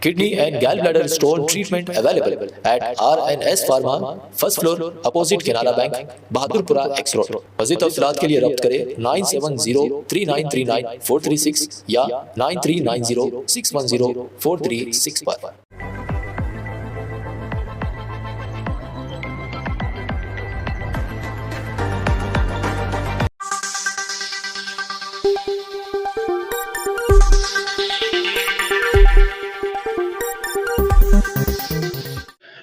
Kidney and gallbladder stone treatment available at RNS Pharma, first floor, opposite Canara Bank, Bahadurpura X Road. मज़ीद तफ़सीलात के लिए रब्त करें 9703939436 या 9390610436 पर।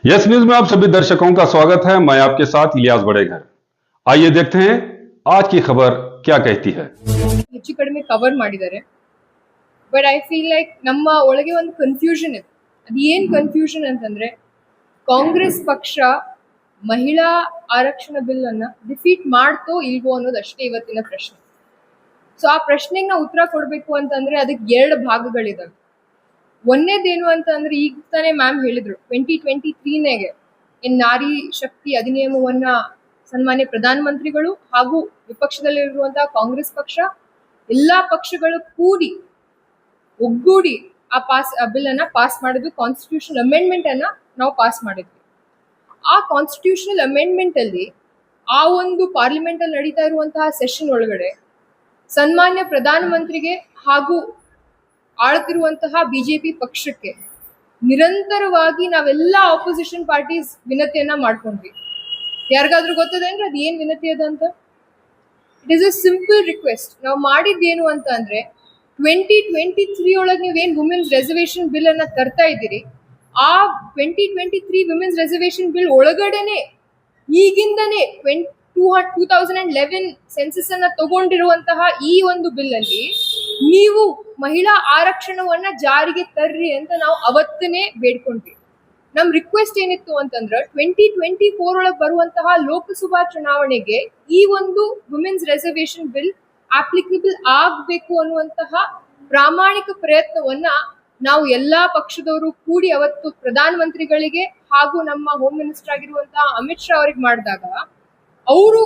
यस न्यूज में आप सभी दर्शकों का स्वागत है। मैं आपके साथ इलियास बड़ेघर। आइए देखते हैं आज की खबर क्या कहती है। ಹೆಚ್ಚು ಕಡಿಮೆ ಕವರ್ ಮಾಡಿದ್ದಾರೆ, ಬಟ್ ಐ ಫೀಲ್ ಲೈಕ್ ನಮ್ಮ ಒಳಗೆ ಒಂದು ಕನ್ಫ್ಯೂಷನ್ ಇದೆ. ಅದು ಏನು ಕನ್ಫ್ಯೂಷನ್ ಅಂತಂದ್ರೆ, ಕಾಂಗ್ರೆಸ್ ಪಕ್ಷ ಮಹಿಳಾ ಆರಕ್ಷಣ ಬಿಲ್ ಅನ್ನ ಡಿಫೀಟ್ ಮಾಡ್ತೋ ಇಲ್ವೋ ಅನ್ನೋದಷ್ಟೇ ಇವತ್ತಿನ ಪ್ರಶ್ನೆ. ಸೊ ಆ ಪ್ರಶ್ನೆಗೆ ನಾವು ಉತ್ತರ ಕೊಡಬೇಕು ಅಂತಂದ್ರೆ ಅದಕ್ಕೆ ಎರಡು ಭಾಗಗಳಿದಾವೆ. ಒಂದೇದೇನು ಅಂತಂದ್ರೆ, ಈಗ ತಾನೇ ಮ್ಯಾಮ್ ಹೇಳಿದ್ರು 2023 ನಾರಿ ಶಕ್ತಿ ಅಧಿನಿಯಮವನ್ನ ಸನ್ಮಾನ್ಯ ಪ್ರಧಾನಮಂತ್ರಿಗಳು ಹಾಗೂ ವಿಪಕ್ಷದಲ್ಲಿರುವಂತಹ ಕಾಂಗ್ರೆಸ್ ಪಕ್ಷ ಎಲ್ಲಾ ಪಕ್ಷಗಳು ಕೂಡಿ ಒಗ್ಗೂಡಿ ಆ ಬಿಲ್ ಅನ್ನ ಪಾಸ್ ಮಾಡಿದ್ವಿ. ಕಾನ್ಸ್ಟಿಟ್ಯೂಷನಲ್ ಅಮೆಂಡ್ಮೆಂಟ್ ಅನ್ನ ನಾವು ಪಾಸ್ ಮಾಡಿದ್ವಿ. ಆ ಕಾನ್ಸ್ಟಿಟ್ಯೂಷನಲ್ ಅಮೆಂಡ್ಮೆಂಟ್ ಅಲ್ಲಿ ಆ ಒಂದು ಪಾರ್ಲಿಮೆಂಟ್ ಅಲ್ಲಿ ನಡೀತಾ ಇರುವಂತಹ ಸೆಷನ್ ಒಳಗಡೆ ಸನ್ಮಾನ್ಯ ಪ್ರಧಾನಮಂತ್ರಿಗೆ ಹಾಗೂ ಆಳ್ತಿರುವಂತಹ ಬಿಜೆಪಿ ಪಕ್ಷಕ್ಕೆ ನಿರಂತರವಾಗಿ ನಾವೆಲ್ಲ ಆಪೋಸಿಷನ್ ಪಾರ್ಟೀಸ್ ವಿನತಿಯನ್ನ ಮಾಡ್ಕೊಂಡ್ವಿ. ಯಾರಿಗಾದ್ರೂ ಗೊತ್ತದೇನ್ರಿ ಅದು ಏನ್ ವಿನತಿ ಅದ ಅಂತ? It is a simple request. ನಾವು ಮಾಡಿದ್ದೇನು ಅಂತ ಅಂದ್ರೆ, 2023 ಒಳಗೆ ನೀವೇನ್ ವುಮೆನ್ಸ್ ರಿಸರ್ವೇಶನ್ ಬಿಲ್ ಅನ್ನ ತರ್ತಾ ಇದ್ದೀರಿ, ಆ 2023 ವುಮೆನ್ಸ್ ರಿಸರ್ವೇಶನ್ ಬಿಲ್ ಒಳಗಡೆನೆ ಈಗಿಂದನೇ 2011 ಸೆನ್ಸಸ್ ಅನ್ನ ತಗೊಂಡಿರುವಂತಹ ಈ ಒಂದು ಬಿಲ್ ಅಲ್ಲಿ ನೀವು ಮಹಿಳಾ ಆರಕ್ಷಣವನ್ನ ಜಾರಿಗೆ ತರ್ರಿ ಅಂತ ನಾವು ಅವತ್ತನೇ ಬೇಡ್ಕೊಂಡ್ವಿ. ನಮ್ ರಿಕ್ವೆಸ್ಟ್ ಏನಿತ್ತು ಅಂತಂದ್ರೆ, 2024 ಒಳಗೆ ಬರುವಂತಹ ಲೋಕಸಭಾ ಚುನಾವಣೆಗೆ ಈ ಒಂದು ವುಮೆನ್ಸ್ ರಿಸರ್ವೇಶನ್ ಬಿಲ್ ಅಪ್ಲಿಕಬಲ್ ಆಗ್ಬೇಕು ಅನ್ನುವಂತಹ ಪ್ರಾಮಾಣಿಕ ಪ್ರಯತ್ನವನ್ನ ನಾವು ಎಲ್ಲಾ ಪಕ್ಷದವರು ಕೂಡಿ ಅವತ್ತು ಪ್ರಧಾನಮಂತ್ರಿಗಳಿಗೆ ಹಾಗೂ ನಮ್ಮ ಹೋಮ್ ಮಿನಿಸ್ಟರ್ ಆಗಿರುವಂತಹ ಅಮಿತ್ ಶಾ ಅವರಿಗೆ ಮಾಡಿದಾಗ, ಅವರು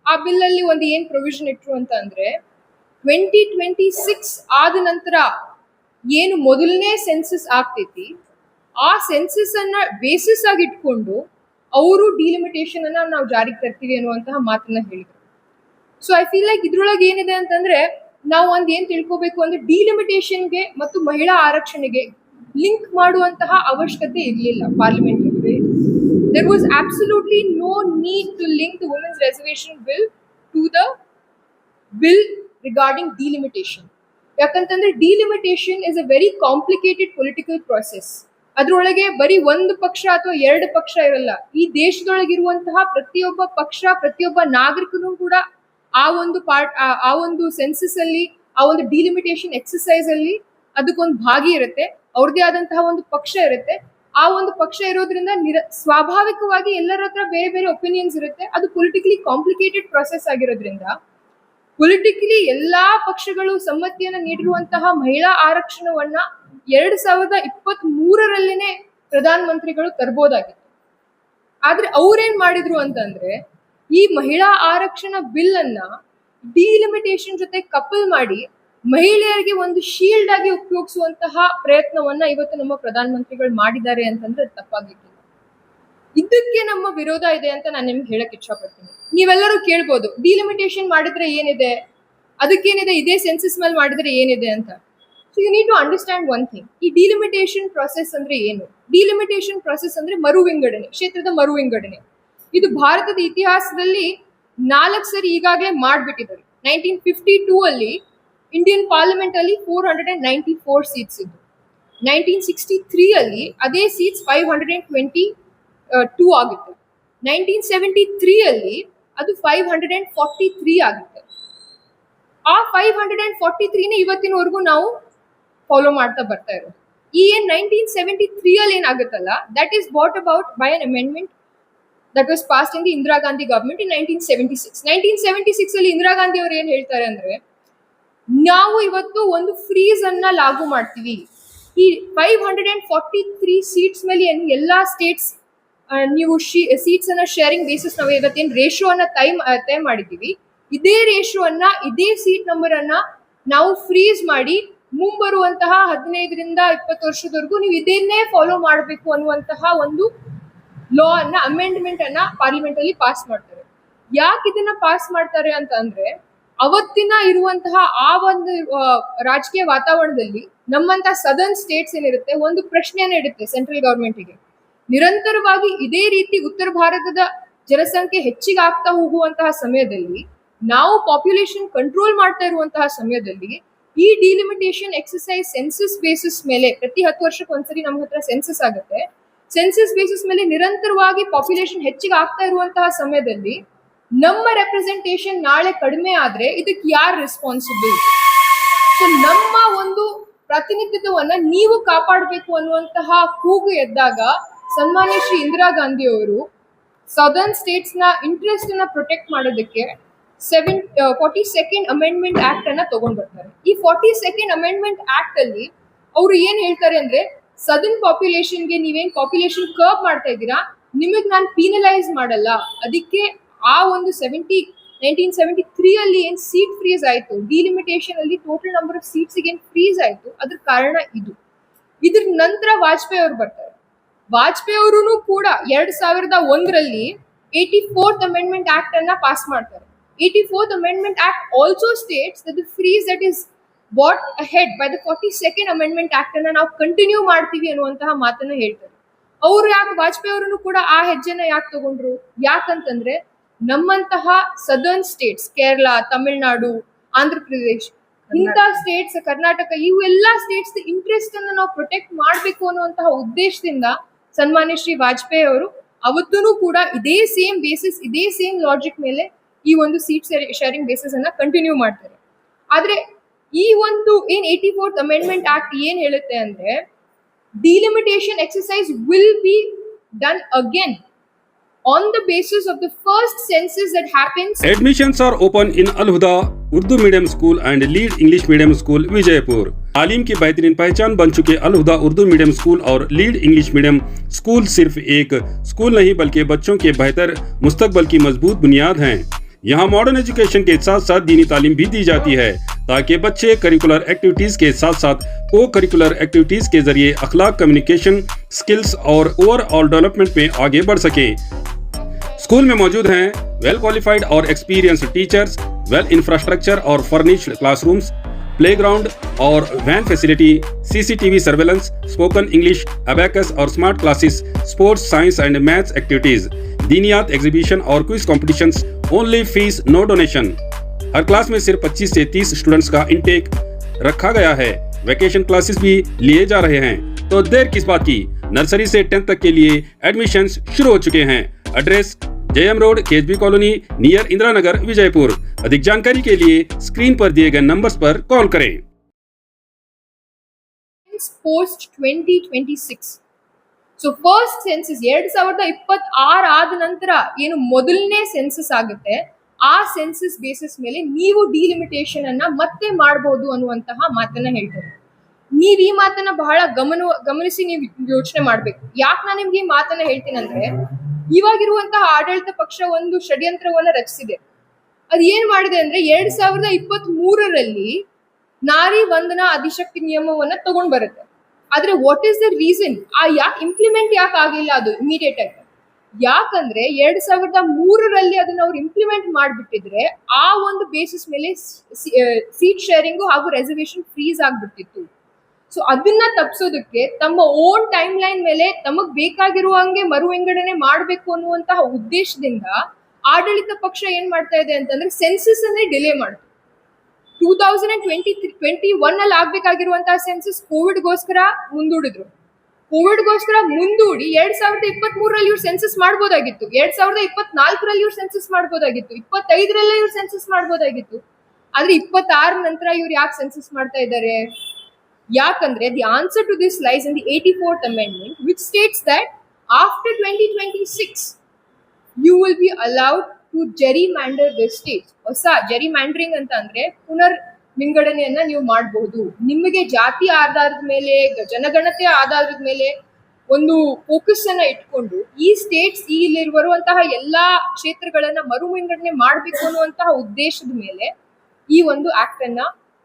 ಆ ಬಿಲ್ ಅಲ್ಲಿ ಒಂದು ಏನ್ ಪ್ರೊವಿಷನ್ ಇಟ್ರು ಅಂತ ಅಂದ್ರೆ, 2026 ಆದ ನಂತರ ಏನು ಮೊದಲನೇ ಸೆನ್ಸಸ್ ಆಗ್ತೈತಿ, ಆ ಸೆನ್ಸಸ್ ಅನ್ನ ಬೇಸಿಸ್ ಆಗಿ ಇಟ್ಕೊಂಡು ಅವರು ಡಿಲಿಮಿಟೇಷನ್ ಅನ್ನ ನಾವು ಜಾರಿಗೆ ತರ್ತೀವಿ ಅನ್ನುವಂತಹ ಮಾತನ್ನ ಹೇಳಿದ್ರು. ಸೊ ಐ ಫೀಲ್ ಲೈಕ್ ಇದ್ರೊಳಗೆ ಏನಿದೆ ಅಂತಂದ್ರೆ, ನಾವು ಒಂದ್ ಏನ್ ತಿಳ್ಕೊಬೇಕು ಅಂದ್ರೆ, ಡಿಲಿಮಿಟೇಷನ್ಗೆ ಮತ್ತು ಮಹಿಳಾ ಆರಕ್ಷಣೆಗೆ ಲಿಂಕ್ ಮಾಡುವಂತಹ ಅವಶ್ಯಕತೆ ಇರಲಿಲ್ಲ parliament. There was absolutely no need to link the women's reservation bill to the bill regarding delimitation. ಯಾಕಂತಂದ್ರೆ delimitation is a very complicated political process. ಅದ್ರೊಳಗೆ ಬರೀ ಒಂದು ಪಕ್ಷ ಅಥವಾ ಎರಡು ಪಕ್ಷ ಇರಲ್ಲ. ಈ ದೇಶದೊಳಗಿರುವಂತಹ ಪ್ರತಿಯೊಬ್ಬ ಪಕ್ಷ, ಪ್ರತಿಯೊಬ್ಬ ನಾಗರಿಕನು ಕೂಡ ಆ ಒಂದು ಸೆನ್ಸಸ್ ಅಲ್ಲಿ, ಆ ಒಂದು ಡಿಲಿಮಿಟೇಷನ್ ಎಕ್ಸರ್ಸೈಸ್ ಅಲ್ಲಿ ಅದಕ್ಕೊಂದು ಭಾಗಿ ಇರುತ್ತೆ. ಅವ್ರದೇ ಆದಂತಹ ಒಂದು ಪಕ್ಷ ಇರುತ್ತೆ. ಆ ಒಂದು ಪಕ್ಷ ಇರೋದ್ರಿಂದ ಸ್ವಾಭಾವಿಕವಾಗಿ ಎಲ್ಲರ ಹತ್ರ ಬೇರೆ ಬೇರೆ ಒಪಿನಿಯನ್ಸ್ ಇರುತ್ತೆ. ಅದು ಪೊಲಿಟಿಕಲಿ ಕಾಂಪ್ಲಿಕೇಟೆಡ್ ಪ್ರೊಸೆಸ್ ಆಗಿರೋದ್ರಿಂದ ಪೊಲಿಟಿಕಲಿ ಎಲ್ಲಾ ಪಕ್ಷಗಳು ಸಮ್ಮತಿಯನ್ನ ನೀಡಿರುವಂತಹ ಮಹಿಳಾ ಆರಕ್ಷಣವನ್ನ 2023 ಪ್ರಧಾನಮಂತ್ರಿಗಳು ತರಬಹುದಾಗಿತ್ತು. ಆದ್ರೆ ಅವ್ರೇನ್ ಮಾಡಿದ್ರು ಅಂತಂದ್ರೆ, ಈ ಮಹಿಳಾ ಆರಕ್ಷಣ ಬಿಲ್ ಅನ್ನ ಡಿಲಿಮಿಟೇಷನ್ ಜೊತೆ ಕಪಲ್ ಮಾಡಿ ಮಹಿಳೆಯರಿಗೆ ಒಂದು ಶೀಲ್ಡ್ ಆಗಿ ಉಪಯೋಗಿಸುವಂತಹ ಪ್ರಯತ್ನವನ್ನ ಇವತ್ತು ನಮ್ಮ ಪ್ರಧಾನಮಂತ್ರಿಗಳು ಮಾಡಿದ್ದಾರೆ ಅಂತಂದ್ರೆ ತಪ್ಪಾಗಿಲ್ಲ. ಇದಕ್ಕೆ ನಮ್ಮ ವಿರೋಧ ಇದೆ ಅಂತ ನಾನು ನಿಮ್ಗೆ ಹೇಳಕ್ ಇಚ್ಛಾ ಪಡ್ತೀನಿ. ನೀವೆಲ್ಲರೂ ಕೇಳ್ಬೋದು, ಡಿಲಿಮಿಟೇಷನ್ ಮಾಡಿದ್ರೆ ಏನಿದೆ, ಅದಕ್ಕೇನಿದೆ, ಇದೇ ಸೆನ್ಸಸ್ ಮೇಲೆ ಮಾಡಿದ್ರೆ ಏನಿದೆ ಅಂತ. So you need to understand one thing. ಈ ಡಿಲಿಮಿಟೇಷನ್ ಪ್ರೊಸೆಸ್ ಅಂದ್ರೆ ಏನು? ಡಿಲಿಮಿಟೇಷನ್ ಪ್ರೊಸೆಸ್ ಅಂದ್ರೆ ಮರು ವಿಂಗಡಣೆ, ಕ್ಷೇತ್ರದ ಮರು ವಿಂಗಡಣೆ. ಇದು ಭಾರತದ ಇತಿಹಾಸದಲ್ಲಿ 4 ಸರಿ ಈಗಾಗಲೇ ಮಾಡ್ಬಿಟ್ಟಿದ್ದಾರೆ. 1952 ಅಲ್ಲಿ ಇಂಡಿಯನ್ ಪಾರ್ಲಿಮೆಂಟ್ ಅಲ್ಲಿ 494 ಸೀಟ್ಸ್ ಇದ್ದು, 1963 ಅಲ್ಲಿ ಅದೇ ಸೀಟ್ಸ್ 522 ಆಗುತ್ತೆ. 1973 ಅಲ್ಲಿ ಅದು 543 ಆಗುತ್ತೆ. ಆ 543ನೇ ಇವತ್ತಿನವರೆಗೂ ನಾವು ಫಾಲೋ ಮಾಡ್ತಾ ಬರ್ತಾ ಇರೋದು. ಈ ಏನ್ 1973 ಅಲ್ಲಿ ಏನಾಗುತ್ತಲ್ಲ, that is brought about by an amendment that was passed in the Indira Gandhi government in 1976. 1976 ಅಲ್ಲಿ ಇಂದಿರಾ ಗಾಂಧಿ ಅವರು ಏನ್ ಹೇಳ್ತಾರೆ ಅಂದ್ರೆ, ನಾವು ಇವತ್ತು ಒಂದು ಫ್ರೀಸ್ ಅನ್ನ ಲಾಗು ಮಾಡ್ತೀವಿ. ಈ 543 ಸೀಟ್ಸ್ ಮೇಲೆ ಎಲ್ಲಾ ಸ್ಟೇಟ್ಸ್ ನೀವು ಸೀಟ್ಸ್ ಅನ್ನ ಶೇರಿಂಗ್ ಬೇಸಿಸ್ ನಾವು ಇವತ್ತೇನು ರೇಷಿಯೋ ಅನ್ನ ತಯ ಮಾಡಿದ್ದೀವಿ, ಇದೇ ರೇಷಿಯೋ ಅನ್ನ, ಇದೇ ಸೀಟ್ ನಂಬರ್ ಅನ್ನ ನಾವು ಫ್ರೀಸ್ ಮಾಡಿ ಮುಂಬರುವಂತಹ 15ರಿಂದ 20 ವರ್ಷದವರೆಗೂ ನೀವು ಇದನ್ನೇ ಫಾಲೋ ಮಾಡಬೇಕು ಅನ್ನುವಂತಹ ಒಂದು ಲಾ ಅನ್ನ ಅಮೆಂಡ್ಮೆಂಟ್ ಅನ್ನ ಪಾರ್ಲಿಮೆಂಟ್ ಅಲ್ಲಿ ಪಾಸ್ ಮಾಡ್ತಾರೆ. ಯಾಕೆ ಇದನ್ನ ಪಾಸ್ ಮಾಡ್ತಾರೆ ಅಂತ ಅಂದ್ರೆ, ಅವತ್ತಿನ ಇರುವಂತಹ ಆ ಒಂದು ರಾಜಕೀಯ ವಾತಾವರಣದಲ್ಲಿ ನಮ್ಮಂತ ಸದರ್ನ್ ಸ್ಟೇಟ್ಸ್ ಏನಿರುತ್ತೆ ಒಂದು ಪ್ರಶ್ನೆಯನ್ನ ಇಡುತ್ತೆ ಸೆಂಟ್ರಲ್ ಗವರ್ಮೆಂಟ್ಗೆ. ನಿರಂತರವಾಗಿ ಇದೇ ರೀತಿ ಉತ್ತರ ಭಾರತದ ಜನಸಂಖ್ಯೆ ಹೆಚ್ಚಿಗೆ ಆಗ್ತಾ ಹೋಗುವಂತಹ ಸಮಯದಲ್ಲಿ, ನಾವು ಪಾಪ್ಯುಲೇಷನ್ ಕಂಟ್ರೋಲ್ ಮಾಡ್ತಾ ಇರುವಂತಹ ಸಮಯದಲ್ಲಿ ಈ ಡಿಲಿಮಿಟೇಷನ್ ಎಕ್ಸರ್ಸೈಸ್ ಸೆನ್ಸಸ್ ಬೇಸಿಸ್ ಮೇಲೆ ಪ್ರತಿ 10 ವರ್ಷಕ್ಕೆ ಒಂದ್ಸರಿ ನಮ್ಮ ಹತ್ರ ಸೆನ್ಸಸ್ ಆಗುತ್ತೆ. ಸೆನ್ಸಸ್ ಬೇಸಿಸ್ ಮೇಲೆ ನಿರಂತರವಾಗಿ ಪಾಪ್ಯುಲೇಷನ್ ಹೆಚ್ಚಿಗೆ ಆಗ್ತಾ ಇರುವಂತಹ ಸಮಯದಲ್ಲಿ ನಮ್ಮ ರೆಪ್ರೆಸೆಂಟೇಷನ್ ನಾಳೆ ಕಡಿಮೆ ಆದ್ರೆ ಇದಕ್ಕೆ ಯಾರು ರೆಸ್ಪಾನ್ಸಿಬಲ್? ಸೊ ನಮ್ಮ ಒಂದು ಪ್ರಾತಿನಿಧ್ಯತೆಯನ್ನ ನೀವು ಕಾಪಾಡಬೇಕು ಅನ್ನುವಂತಹ ಕೂಗು ಎದ್ದಾಗ ಸನ್ಮಾನ್ಯ ಶ್ರೀ ಇಂದಿರಾ ಗಾಂಧಿ ಅವರು ಸದರ್ನ್ ಸ್ಟೇಟ್ಸ್ ನ ಇಂಟ್ರೆಸ್ಟ್ ಅನ್ನ ಪ್ರೊಟೆಕ್ಟ್ ಮಾಡೋದಕ್ಕೆ 42nd ಅಮೆಂಡ್ಮೆಂಟ್ ಆಕ್ಟ್ ಅನ್ನ ತಗೊಂಡ್ ಬರ್ತಾರೆ. ಈ 42nd ಅಮೆಂಡ್ಮೆಂಟ್ ಆಕ್ಟ್ ಅಲ್ಲಿ ಅವರು ಏನ್ ಹೇಳ್ತಾರೆ ಅಂದ್ರೆ, ಸದರ್ನ್ ಪಾಪ್ಯುಲೇಷನ್ಗೆ ನೀವೇನ್ ಪಾಪ್ಯುಲೇಷನ್ ಕರ್ವ್ ಮಾಡ್ತಾ ಇದ್ದೀರಾ, ನಿಮಗ್ ನಾನು ಪೀನಲೈಸ್ ಮಾಡಲ್ಲ. ಅದಕ್ಕೆ ಆ ಒಂದು 1973 ಅಲ್ಲಿ ಏನ್ ಸೀಟ್ ಫ್ರೀಸ್ ಆಯ್ತು, ಡಿಲಿಮಿಟೇಷನ್ ಅಲ್ಲಿ ಟೋಟಲ್ ನಂಬರ್ ಆಫ್ ಸೀಟ್ಸ್ ಏನ್ ಫ್ರೀಸ್ ಆಯ್ತು, ಅದ್ರ ಕಾರಣ ಇದು. ಇದ್ರ ನಂತರ ವಾಜಪೇಯಿ ಅವರು ಬರ್ತಾರೆ. ವಾಜಪೇಯಿ ಅವರು ಕೂಡ 2001ರಲ್ಲಿ 84th ಅಮೆಂಡ್ಮೆಂಟ್ ಆಕ್ಟ್ ಅನ್ನ ಪಾಸ್ ಮಾಡ್ತಾರೆ. 84th amendment act also states that the freeze that is put ahead by the 42nd amendment act ಅನ್ನ ನಾವು ಕಂಟಿನ್ಯೂ ಮಾಡ್ತೀವಿ ಅನ್ನುವಂತಹ ಮಾತನ್ನ ಹೇಳ್ತಾರೆ. ಅವ್ರು ಯಾಕೆ ವಾಜಪೇಯಿ ಅವರನ್ನು ಕೂಡ ಆ ಹೆಜ್ಜೆನ ಯಾಕೆ ತಗೊಂಡ್ರು? ಯಾಕಂತಂದ್ರೆ ನಮ್ಮಂತಹ ಸದರ್ನ್ ಸ್ಟೇಟ್ಸ್, ಕೇರಳ, ತಮಿಳುನಾಡು, ಆಂಧ್ರ ಪ್ರದೇಶ್, ಇಂಥ ಸ್ಟೇಟ್ಸ್, ಕರ್ನಾಟಕ, ಇವೆಲ್ಲ ಸ್ಟೇಟ್ಸ್ ಇಂಟ್ರೆಸ್ಟ್ ಅನ್ನ ನಾವು ಪ್ರೊಟೆಕ್ಟ್ ಮಾಡಬೇಕು ಅನ್ನುವಂತಹ ಉದ್ದೇಶದಿಂದ ಸನ್ಮಾನ್ಯ ಶ್ರೀ ವಾಜಪೇಯಿ ಅವರು ಅವತ್ತೂ ಕೂಡ ಇದೇ ಸೇಮ್ ಬೇಸಿಸ್, ಇದೇ ಸೇಮ್ ಲಾಜಿಕ್ ಮೇಲೆ ಈ ಒಂದು ಸೀಟ್ ಶೇರಿಂಗ್ ಬೇಸಿಸ್ ಅನ್ನ ಕಂಟಿನ್ಯೂ ಮಾಡ್ತಾರೆ. ಆದ್ರೆ ಈ ಒಂದು ಏನ್ 84th ಅಮೆಂಡ್ಮೆಂಟ್ ಆಕ್ಟ್ ಏನ್ ಹೇಳುತ್ತೆ ಅಂದ್ರೆ, delimitation exercise will be done again on the basis of the first census that happens. Admissions are open in Al-Huda Urdu medium school and lead English medium school Vijaypur. तालीम की बेहतरीन पहचान बन चुके अल-हुदा उर्दू मीडियम स्कूल और लीड इंग्लिश मीडियम स्कूल सिर्फ एक school नहीं बल्कि बच्चों के बेहतर मुस्तकबल की मजबूत बुनियाद हैं। यहाँ मॉडर्न एजुकेशन के साथ साथ दीनी तालीम भी दी जाती है ताकि बच्चे करिकुलर एक्टिविटीज के साथ साथ को करिकुलर एक्टिविटीज के जरिए अखलाक, कम्युनिकेशन स्किल्स और ओवरऑल डेवलपमेंट में आगे बढ़ सके। स्कूल में मौजूद हैं वेल क्वालिफाइड और एक्सपीरियंस्ड टीचर्स, वेल इंफ्रास्ट्रक्चर और फर्निश्ड क्लासरूम्स, प्लेग्राउंड और van facility, CCTV surveillance, spoken English, abacus और smart classes, sports, science and maths activities, दीनियात एग्जीबिशन और quiz competitions, only fees no donation. हर क्लास में सिर्फ 25 से 30 स्टूडेंट्स का इंटेक रखा गया है। वैकेशन क्लासेस भी लिए जा रहे हैं, तो देर किस बात की, नर्सरी से 10th तक के लिए एडमिशंस शुरू हो चुके हैं। एड्रेस JM रोड, KSB colony, near Indira Nagar, Vijayapur. अधिक जानकारी के लिए स्क्रीन पर दिए गए नंबर्स पर कॉल करें। Post 2026. ಸೊ ಫಸ್ಟ್ ಸೆನ್ಸಸ್ 2026 ಆದ ನಂತರ ಏನು ಮೊದಲನೇ ಸೆನ್ಸಸ್ ಆಗುತ್ತೆ, ಆ ಸೆನ್ಸಸ್ ಬೇಸಿಸ್ ಮೇಲೆ ನೀವು ಡಿಲಿಮಿಟೇಷನ್ ಅನ್ನ ಮತ್ತೆ ಮಾಡಬಹುದು ಅನ್ನುವಂತಹ ಮಾತನ್ನ ಹೇಳ್ತಾರೆ. ನೀವ್ ಈ ಮಾತನ್ನ ಬಹಳ ಗಮನಿಸಿ ನೀವು ಯೋಚನೆ ಮಾಡ್ಬೇಕು. ಯಾಕೆ ನಾನು ನಿಮ್ಗೆ ಈ ಮಾತನ್ನ ಹೇಳ್ತೀನಂದ್ರೆ, ಇವಾಗಿರುವಂತಹ ಆಡಳಿತ ಪಕ್ಷ ಒಂದು ಷಡ್ಯಂತ್ರವನ್ನ ರಚಿಸಿದೆ. ಅದ್ ಏನ್ ಮಾಡಿದೆ ಅಂದ್ರೆ 2023ರಲ್ಲಿ ನಾರಿ ವಂದನಾ ಅಧಿಶಕ್ತಿ ನಿಯಮವನ್ನ ತಗೊಂಡ್ ಬರುತ್ತೆ. ಆದ್ರೆ ವಾಟ್ ಈಸ್ ದ ರೀಸನ್, ಯಾಕೆ ಇಂಪ್ಲಿಮೆಂಟ್ ಯಾಕೆ ಆಗಿಲ್ಲ ಅದು ಇಮಿಡಿಯೇಟ್ ಆಗಿ? ಯಾಕಂದ್ರೆ 2003ರಲ್ಲಿ ಅದನ್ನ ಅವ್ರು ಇಂಪ್ಲಿಮೆಂಟ್ ಮಾಡ್ಬಿಟ್ಟಿದ್ರೆ ಆ ಒಂದು ಬೇಸಿಸ್ ಮೇಲೆ ಸೀಟ್ ಶೇರಿಂಗು ಹಾಗೂ ರೆಸರ್ವೇಶನ್ ಫ್ರೀಸ್ ಆಗ್ಬಿಟ್ಟಿತ್ತು. ಸೊ ಅದನ್ನ ತಪ್ಪಿಸೋದಕ್ಕೆ ತಮ್ಮ ಓನ್ ಟೈಮ್ ಲೈನ್ ಮೇಲೆ ತಮಗ್ ಬೇಕಾಗಿರುವಂಗೆ ಮರು ವಿಂಗಡಣೆ ಮಾಡ್ಬೇಕು ಅನ್ನುವಂತಹ ಉದ್ದೇಶದಿಂದ ಆಡಳಿತ ಪಕ್ಷ ಏನ್ ಮಾಡ್ತಾ ಇದೆ ಅಂತಂದ್ರೆ ಸೆನ್ಸಸ್ ಅನ್ನೇ ಡಿಲೇ ಮಾಡ್ತು. 2021 ಅಲ್ಲಿ ಆಗ್ಬೇಕಾಗಿರುವಂತಹ ಸೆನ್ಸಸ್ ಕೋವಿಡ್ಗೋಸ್ಕರ ಮುಂದೂಡಿದ್ರು. ಕೋವಿಡ್ಗೋಸ್ಕರ ಮುಂದೂಡಿ 2023ರಲ್ಲಿ ಇವ್ರು ಸೆನ್ಸಸ್ ಮಾಡ್ಬೋದಾಗಿತ್ತು, 2024ರಲ್ಲಿ ಇವ್ರು ಸೆನ್ಸಸ್ ಮಾಡ್ಬೋದಾಗಿತ್ತು, 25ರಲ್ಲೇ ಇವ್ರು ಸೆನ್ಸಸ್ ಮಾಡ್ಬೋದಾಗಿತ್ತು. ಆದ್ರೆ 26 ನಂತರ ಇವ್ರು ಯಾಕೆ ಸೆನ್ಸಸ್ ಮಾಡ್ತಾ ಇದ್ದಾರೆ? ಯಾಕಂದ್ರೆ the answer to this lies in the 84th amendment which states that after 2026 you will be allowed to gerrymander the states. ಹೊಸ ಜೆರಿಮ್ಯಾಂಡರಿಂಗ್ ಅಂತ ಅಂದ್ರೆ ಪುನರ್ ವಿಂಗಡಣೆಯನ್ನ ನೀವು ಮಾಡಬಹುದು. ನಿಮಗೆ ಜಾತಿ ಆಧಾರದ ಮೇಲೆ, ಜನಗಣತಿ ಆಧಾರದ ಮೇಲೆ ಒಂದು ಫೋಕಸ್ ಅನ್ನ ಇಟ್ಕೊಂಡು ಈ ಸ್ಟೇಟ್ಸ್ ಇಲ್ಲಿ ಬರುವಂತಹ ಎಲ್ಲಾ ಕ್ಷೇತ್ರಗಳನ್ನ ಮರು ವಿಂಗಡಣೆ ಮಾಡಬೇಕು ಅನ್ನುವಂತಹ ಉದ್ದೇಶದ ಮೇಲೆ ಈ ಒಂದು ಆಕ್ಟ್ ಅನ್ನ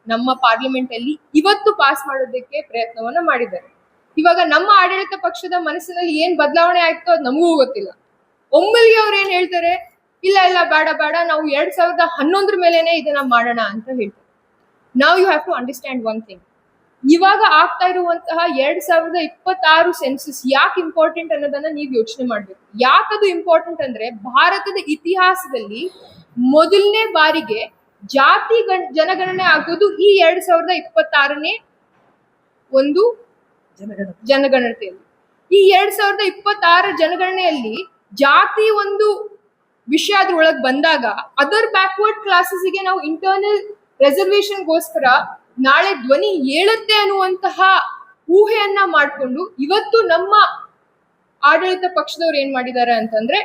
ನಮ್ಮ ಪಾರ್ಲಿಮೆಂಟ್ ಅಲ್ಲಿ ಇವತ್ತು ಪಾಸ್ ಮಾಡೋದಕ್ಕೆ ಪ್ರಯತ್ನವನ್ನ ಮಾಡಿದ್ದಾರೆ. ಇವಾಗ ನಮ್ಮ ಆಡಳಿತ ಪಕ್ಷದ ಮನಸ್ಸಿನಲ್ಲಿ ಏನ್ ಬದಲಾವಣೆ ಆಯ್ತೋ ಅದು ನಮಗೂ ಗೊತ್ತಿಲ್ಲ. ಒಮ್ಮೆಲ್ಗೆ ಅವ್ರು ಏನ್ ಹೇಳ್ತಾರೆ, ಇಲ್ಲ ಇಲ್ಲ ಬೇಡ ಬೇಡ, ನಾವು 2011 ಮೇಲೆನೆ ಇದನ್ನ ಮಾಡೋಣ ಅಂತ ಹೇಳ್ತಾರೆ. Now you have to understand one thing. ಇವಾಗ ಆಗ್ತಾ ಇರುವಂತಹ 2026 ಸೆನ್ಸಸ್ ಯಾಕೆ ಇಂಪಾರ್ಟೆಂಟ್ ಅನ್ನೋದನ್ನ ನೀವು ಯೋಚನೆ ಮಾಡ್ಬೇಕು. ಯಾಕದು ಇಂಪಾರ್ಟೆಂಟ್ ಅಂದ್ರೆ, ಭಾರತದ ಇತಿಹಾಸದಲ್ಲಿ ಮೊದಲನೇ ಬಾರಿಗೆ ಜಾತಿ ಜನಗಣನೆ ಆಗೋದು ಈ 2026ನೇ ಒಂದು ಜನಗಣನೆಯಲ್ಲಿ. ಈ 2026 ಜನಗಣನೆಯಲ್ಲಿ ಜಾತಿ ಒಂದು ವಿಷಯ ಅದ್ರೊಳಗೆ ಬಂದಾಗ ಅದರ್ ಬ್ಯಾಕ್ವರ್ಡ್ ಕ್ಲಾಸಸ್ಗೆ ನಾವು ಇಂಟರ್ನಲ್ ರಿಸರ್ವೇಶನ್ಗೋಸ್ಕರ ನಾಳೆ ಧ್ವನಿ ಏಳುತ್ತೆ ಅನ್ನುವಂತಹ ಊಹೆಯನ್ನ ಮಾಡಿಕೊಂಡು ಇವತ್ತು ನಮ್ಮ ಆಡಳಿತ ಪಕ್ಷದವ್ರು ಏನ್ ಮಾಡಿದ್ದಾರೆ ಅಂತಂದ್ರೆ,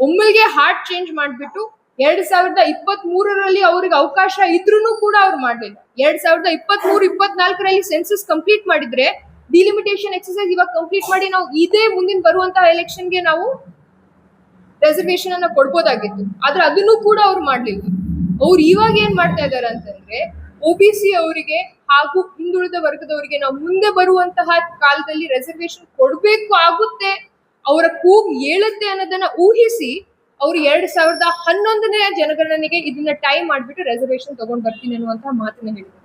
ಒಮ್ಮೆಲ್ಗೆ ಹಾರ್ಟ್ ಚೇಂಜ್ ಮಾಡ್ಬಿಟ್ಟು 2023ರಲ್ಲಿ ಅವ್ರಿಗೆ ಅವಕಾಶ ಇದ್ರೂ ಕೂಡ ಅವ್ರು ಮಾಡ್ಲಿಲ್ಲ. 2023-24ರಲ್ಲಿ ಸೆನ್ಸಸ್ ಕಂಪ್ಲೀಟ್ ಮಾಡಿದ್ರೆ ಡಿಲಿಮಿಟೇಷನ್ ಎಕ್ಸರ್ಸೈಸ್ ಇವಾಗ ಕಂಪ್ಲೀಟ್ ಮಾಡಿ ನಾವು ಇದೇ ಮುಂದಿನ ಬರುವಂತಹ ಎಲೆಕ್ಷನ್ಗೆ ನಾವು ರಿಸರ್ವೇಶನ್ ಅನ್ನ ಕೊಡ್ಬೋದಾಗಿತ್ತು. ಆದ್ರೆ ಅದನ್ನು ಕೂಡ ಅವ್ರು ಮಾಡ್ಲಿಲ್ಲ. ಅವ್ರು ಇವಾಗ ಏನ್ ಮಾಡ್ತಾ ಇದಾರೆ ಅಂತಂದ್ರೆ, OBC ಅವರಿಗೆ ಹಾಗೂ ಹಿಂದುಳಿದ ವರ್ಗದವರಿಗೆ ನಾವು ಮುಂದೆ ಬರುವಂತಹ ಕಾಲದಲ್ಲಿ ರಿಸರ್ವೇಶನ್ ಕೊಡ್ಬೇಕು ಆಗುತ್ತೆ, ಅವರ ಕೂಗು ಏಳುತ್ತೆ ಅನ್ನೋದನ್ನ ಊಹಿಸಿ ಅವ್ರು 2011ನೇ ಜನಗಣನೆಗೆ ಇದನ್ನ ಟೈಮ್ ಮಾಡ್ಬಿಟ್ಟು ರಿಸರ್ವೇಶನ್ ತಗೊಂಡ್ ಬರ್ತೀನಿ ಅನ್ನುವಂತಹ ಮಾತನ್ನ ಹೇಳಿದ್ದಾರೆ.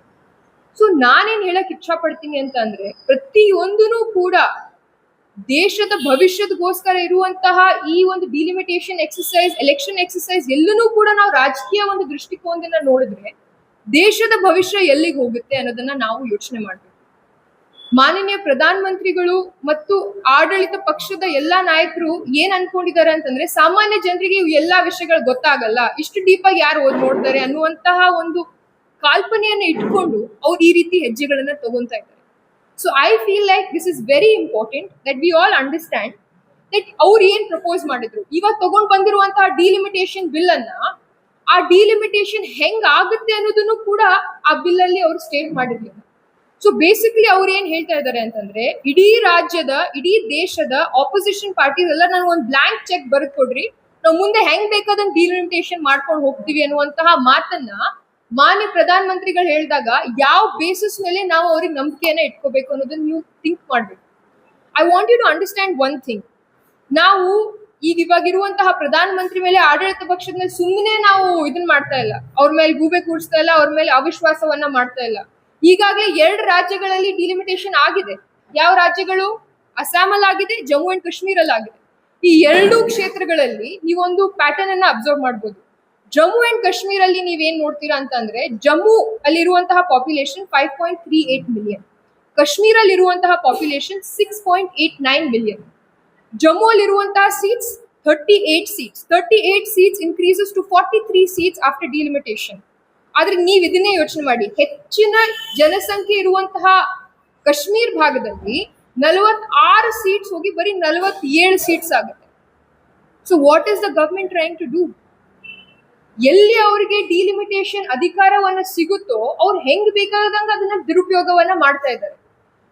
ಸೊ ನಾನೇನ್ ಹೇಳಕ್ ಇಚ್ಛಾ ಪಡ್ತೀನಿ ಅಂತ ಅಂದ್ರೆ, ಪ್ರತಿಯೊಂದೂ ಕೂಡ ದೇಶದ ಭವಿಷ್ಯದಗೋಸ್ಕರ ಇರುವಂತಹ ಈ ಒಂದು ಡಿಲಿಮಿಟೇಷನ್ ಎಕ್ಸರ್ಸೈಸ್, ಎಲೆಕ್ಷನ್ ಎಕ್ಸರ್ಸೈಸ್ ಎಲ್ಲನೂ ಕೂಡ ನಾವು ರಾಜಕೀಯ ಒಂದು ದೃಷ್ಟಿಕೋನದಿಂದ ನೋಡಿದ್ರೆ ದೇಶದ ಭವಿಷ್ಯ ಎಲ್ಲಿಗೆ ಹೋಗುತ್ತೆ ಅನ್ನೋದನ್ನ ನಾವು ಯೋಚನೆ ಮಾಡ್ಬೇಕು. ಮಾನನೀಯ ಪ್ರಧಾನ ಮಂತ್ರಿಗಳು ಮತ್ತು ಆಡಳಿತ ಪಕ್ಷದ ಎಲ್ಲಾ ನಾಯಕರು ಏನ್ ಅನ್ಕೊಂಡಿದ್ದಾರೆ ಅಂತಂದ್ರೆ, ಸಾಮಾನ್ಯ ಜನರಿಗೆ ಇವು ಎಲ್ಲಾ ವಿಷಯಗಳು ಗೊತ್ತಾಗಲ್ಲ, ಇಷ್ಟು ಡೀಪ್ ಆಗಿ ಯಾರು ನೋಡ್ತಾರೆ ಅನ್ನುವಂತಹ ಒಂದು ಕಾಲ್ಪನೆಯನ್ನ ಇಟ್ಕೊಂಡು ಅವ್ರು ಈ ರೀತಿ ಹೆಜ್ಜೆಗಳನ್ನ ತಗೊಂತಾ ಇದ್ದಾರೆ. So I feel like this is very important that we all understand that ಅವ್ರು ಏನ್ ಪ್ರಪೋಸ್ ಮಾಡಿದ್ರು. ಇವಾಗ ತಗೊಂಡ್ ಬಂದಿರುವಂತಹ ಡಿಲಿಮಿಟೇಷನ್ ಬಿಲ್ ಅನ್ನ, ಆ ಡಿಲಿಮಿಟೇಷನ್ ಹೆಂಗ್ ಆಗುತ್ತೆ ಅನ್ನೋದನ್ನು ಕೂಡ ಆ ಬಿಲ್ ಅಲ್ಲಿ ಅವ್ರು ಸ್ಟೇಟ್ ಮಾಡಿರ್ಲಿಲ್ಲ. ಸೊ ಬೇಸಿಕಲಿ ಅವ್ರು ಏನ್ ಹೇಳ್ತಾ ಇದ್ದಾರೆ ಅಂತಂದ್ರೆ, ಇಡೀ ರಾಜ್ಯದ, ಇಡೀ ದೇಶದ ಆಪೋಸಿಷನ್ ಪಾರ್ಟೀಸ್ ಎಲ್ಲ ನನಗೆ ಒಂದು ಬ್ಲಾಂಕ್ ಚೆಕ್ ಬರೆದು ಕೊಡ್ರಿ, ನಾವು ಮುಂದೆ ಹೆಂಗ್ ಬೇಕಾದಂಗ್ ಡಿಲಿಮಿಟೇಷನ್ ಮಾಡ್ಕೊಂಡು ಹೋಗ್ತೀವಿ ಅನ್ನುವಂತಹ ಮಾತನ್ನ ಮಾನ್ಯ ಪ್ರಧಾನ ಮಂತ್ರಿಗಳು ಹೇಳಿದಾಗ ಯಾವ ಬೇಸಿಸ್ ಮೇಲೆ ನಾವು ಅವ್ರಿಗೆ ನಂಬಿಕೆಯನ್ನ ಇಟ್ಕೋಬೇಕು ಅನ್ನೋದನ್ನ ನೀವು ಥಿಂಕ್ ಮಾಡ್ಬೇಕು. I want you to understand one thing. ನಾವು ಇವಾಗಿರುವಂತಹ ಪ್ರಧಾನ ಮಂತ್ರಿ ಮೇಲೆ ಆಡಳಿತ ಪಕ್ಷದ ಮೇಲೆ ಸುಮ್ಮನೆ ನಾವು ಇದನ್ನ ಮಾಡ್ತಾ ಇಲ್ಲ, ಅವ್ರ ಮೇಲೆ ಗೂಬೆ ಕೂಡಿಸ್ತಾ ಇಲ್ಲ, ಅವ್ರ ಮೇಲೆ ಅವಿಶ್ವಾಸವನ್ನ ಮಾಡ್ತಾ ಇಲ್ಲ. ಈಗಾಗಲೇ 2 ರಾಜ್ಯಗಳಲ್ಲಿ ಡಿಲಿಮಿಟೇಷನ್ ಆಗಿದೆ. ಯಾವ ರಾಜ್ಯಗಳು? ಅಸ್ಸಾಮಲ್ಲಿ ಆಗಿದೆ, ಜಮ್ಮು ಅಂಡ್ ಕಾಶ್ಮೀರಲ್ಲಿ ಆಗಿದೆ. ಈ 2 ಕ್ಷೇತ್ರಗಳಲ್ಲಿ ನೀವೊಂದು ಪ್ಯಾಟರ್ನ್ ಅನ್ನ ಅಬ್ಸರ್ವ್ ಮಾಡ್ಬೋದು. ಜಮ್ಮು ಅಂಡ್ ಕಾಶ್ಮೀರ್ ಅಲ್ಲಿ ನೀವೇನ್ ನೋಡ್ತೀರಾ ಅಂತಂದ್ರೆ, ಜಮ್ಮು ಅಲ್ಲಿರುವಂತಹ ಪಾಪ್ಯುಲೇಷನ್ 5.38 ಮಿಲಿಯನ್, ಕಾಶ್ಮೀರಲ್ಲಿ ಇರುವಂತಹ ಪಾಪ್ಯುಲೇಷನ್ 6.89 ಮಿಲಿಯನ್. ಜಮ್ಮು ಅಲ್ಲಿರುವಂತಹ seats 38 seats. 38 seats increases to 43 seats after delimitation. ಆದ್ರೆ ನೀವು ಇದನ್ನೇ ಯೋಚನೆ ಮಾಡಿ, ಹೆಚ್ಚಿನ ಜನಸಂಖ್ಯೆ ಇರುವಂತಹ ಕಾಶ್ಮೀರ್ ಭಾಗದಲ್ಲಿ 46 ಸೀಟ್ಸ್ ಹೋಗಿ ಬರೀ 47 ಸೀಟ್ಸ್ ಆಗುತ್ತೆ. So what is the government trying to do? ಎಲ್ಲಿ ಅವರಿಗೆ ಡಿಲಿಮಿಟೇಷನ್ ಅಧಿಕಾರವನ್ನ ಸಿಗುತ್ತೋ ಅವ್ರು ಹೆಂಗ್ ಬೇಕಾದಂಗ ಅದನ್ನ ದುರುಪಯೋಗವನ್ನ ಮಾಡ್ತಾ ಇದ್ದಾರೆ.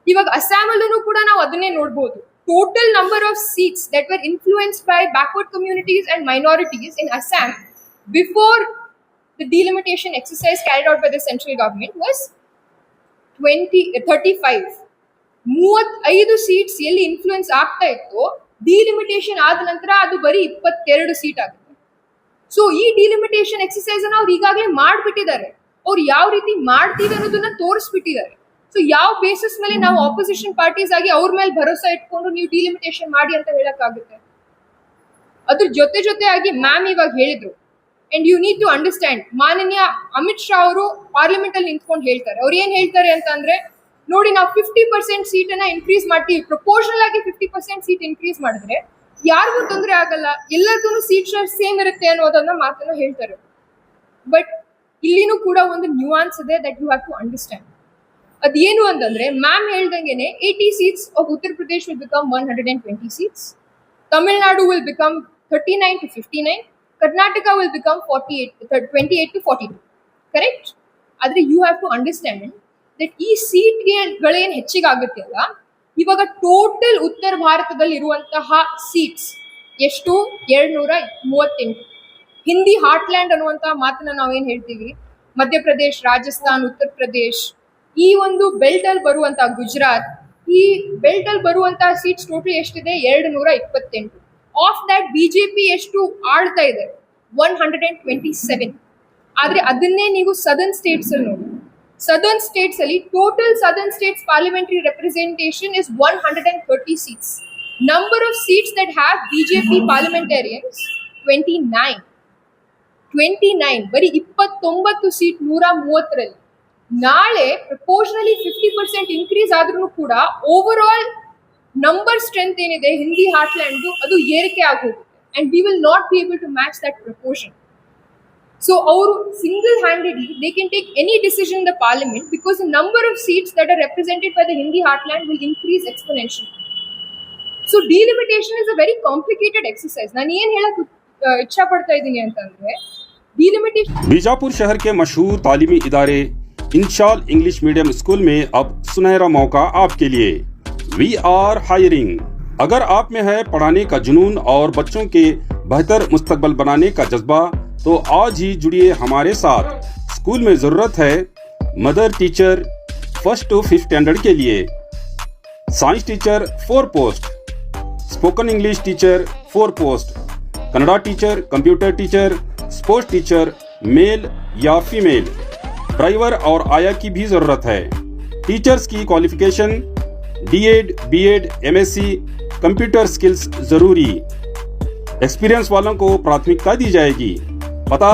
ಇವಾಗ ಅಸ್ಸಾಮಲ್ಲೂ ಕೂಡ ನಾವು ಅದನ್ನೇ ನೋಡ್ಬೋದು. Total number of seats that were influenced by backward communities and minorities in Assam before the delimitation exercise carried out by the central government was 35. 35 seats ಎಲ್ಲಿ ಇನ್ಫ್ಲೂಯೆನ್ಸ್ ಆಗ್ತಾ ಇತ್ತು, ಡಿಲಿಮಿಟೇಷನ್ ಆದ ನಂತರ ಅದು ಬರೀ 22 ಸೀಟ್ ಆಗುತ್ತೆ. ಸೊ ಈ ಡಿಲಿಮಿಟೇಷನ್ ಎಕ್ಸರ್ಸೈಸ್ ಅನ್ನ ಅವ್ರು ಈಗಾಗಲೇ ಮಾಡ್ಬಿಟ್ಟಿದ್ದಾರೆ. ಅವ್ರು ಯಾವ ರೀತಿ ಮಾಡ್ತೀವಿ ಅನ್ನೋದನ್ನ ತೋರಿಸ್ಬಿಟ್ಟಿದ್ದಾರೆ. ಸೊ ಯಾವ ಬೇಸಿಸ್ ಮೇಲೆ ನಾವು ಆಪೋಸಿಷನ್ ಪಾರ್ಟೀಸ್ ಆಗಿ ಅವ್ರ ಮೇಲೆ ಭರೋಸೆ ಇಟ್ಕೊಂಡು ನೀವು ಡಿಲಿಮಿಟೇಷನ್ ಮಾಡಿ ಅಂತ ಹೇಳಕ್ಕಾಗುತ್ತೆ? ಅದ್ರ ಜೊತೆ ಆಗಿ ಮ್ಯಾಮ್ ಇವಾಗ ಹೇಳಿದ್ರು, and you need to understand, ಮಾನನೀಯ ಅಮಿತ್ ಶಾ ಅವರು ಪಾರ್ಲಿಮೆಂಟ್ ಅಲ್ಲಿ ನಿಂತ್ಕೊಂಡು ಹೇಳ್ತಾರೆ. ಅವ್ರು ಏನ್ ಹೇಳ್ತಾರೆ ಅಂತ ಅಂದ್ರೆ, ನೋಡಿ ನಾವು 50% ಸೀಟ್ ಅನ್ನ ಇನ್ಕ್ರೀಸ್ ಮಾಡ್ತೀವಿ, ಪ್ರಪೋರ್ಷನಲ್ ಆಗಿ 50% ಸೀಟ್ ಇನ್ಕ್ರೀಸ್ ಮಾಡಿದ್ರೆ ಯಾರಿಗೂ ತೊಂದರೆ ಆಗಲ್ಲ, ಎಲ್ಲರಿಗೂ ಸೀಟ್ ಶೇರ್ ಸೇಮ್ ಇರುತ್ತೆ ಅನ್ನೋದನ್ನ ಮಾತನ್ನ ಹೇಳ್ತಾರೆ. ಬಟ್ ಇಲ್ಲಿನೂ ಕೂಡ ಒಂದು ನ್ಯೂಆನ್ಸ್ ಇದೆ that you have to understand. ಅದೇನು ಅಂತಂದ್ರೆ, ಮ್ಯಾಮ್ ಹೇಳ್ದಂಗೆನೆ 80 seats of Uttar Pradesh will become 120 seats, Tamil Nadu will become 39 to 59, Karnataka will become 28 to 42. Correct? ಆದರೆ you have to understand that ಈ ಸೀಟ್ಗಳೇನು ಹೆಚ್ಚಿಗಾಗುತ್ತೆ ಅಲ್ಲ, ಇವಾಗ ಟೋಟಲ್ ಉತ್ತರ ಭಾರತದಲ್ಲಿ ಇರುವಂತಹ ಸೀಟ್ಸ್ ಎಷ್ಟು? 238. ಹಿಂದಿ ಹಾರ್ಟ್ಲ್ಯಾಂಡ್ ಅನ್ನುವಂತಹ ಮಾತನ್ನ ನಾವೇನ್ ಹೇಳ್ತೀವಿ, ಮಧ್ಯಪ್ರದೇಶ್, ರಾಜಸ್ಥಾನ್, ಉತ್ತರ ಪ್ರದೇಶ್, ಈ ಒಂದು ಬೆಲ್ಟ್ ಅಲ್ಲಿ ಬರುವಂತ ಗುಜರಾತ್, ಈ ಬೆಲ್ಟ್ ಅಲ್ಲಿ ಬರುವಂತಹ ಸೀಟ್ಸ್ ಟೋಟಲ್ ಎಷ್ಟಿದೆ? 228. ಆಫ್ ದಟ್ ಬಿಜೆಪಿ ಎಷ್ಟು ಆಳ್ತಾ ಇದೆ? 127. ಆದ್ರೆ ಅದನ್ನೇ ನೀವು ಸದರ್ನ್ ಸ್ಟೇಟ್ಸ್ ಅಲ್ಲಿ ನೋಡಿ. ಸದರ್ನ್ ಸ್ಟೇಟ್ಸ್ ಅಲ್ಲಿ total southern States parliamentary representation is 130 seats. Number of seats that have BJP parliamentarians 29. ಬರೀ 29 ಸೀಟ್ 130ರಲ್ಲಿ. ನಾಳೆ ಪ್ರಪೋರ್ಷನಲಿ 50% ಇನ್ಕ್ರೀಸ್ ಆದ್ರೂ ಕೂಡ ಓವರ್ ಆಲ್ ನಂಬರ್ ಸ್ಟ್ರೆಂತ್ ಏನಿದೆ ಹಿಂದಿ ಹಾರ್ಟ್ಲ್ಯಾಂಡ್ ಅದು ಏರಿಕೆ ಆಗೋಗುತ್ತೆ. And we will not be able to match that proportion. So ಅವರು single handedly they can take any decision in the parliament because the number of seats that are represented by the Hindi heartland will increase exponentially. So delimitation is a very complicated exercise. ನಾನು ಏನ್ ಹೇಳಕ್ ಇಚ್ಛಾ ಪಡ್ತಾ ಇದ್ದೀನಿ ಅಂತಂದ್ರೆ delimitation. Bijapur शहर के मशहूर तालीमी इदारे इंशाल इंग्लिश मीडियम स्कूल में अब सुनहरा मौका आपके लिए। We are hiring. अगर आप में है पढ़ाने का जुनून और बच्चों के बेहतर मुस्तकबल बनाने का जज्बा तो आज ही जुड़िए हमारे साथ। स्कूल में जरूरत है mother teacher 1st to 5th standard के लिए, science teacher 4 post, spoken English teacher 4 post, Kannada teacher, computer teacher, sports teacher male या फीमेल, ड्राइवर और आया की भी जरूरत है। टीचर्स की qualification D Ed, B Ed, MSc, computer skills जरूरी। एक्सपीरियंस वालों को प्राथमिकता दी जाएगी। पता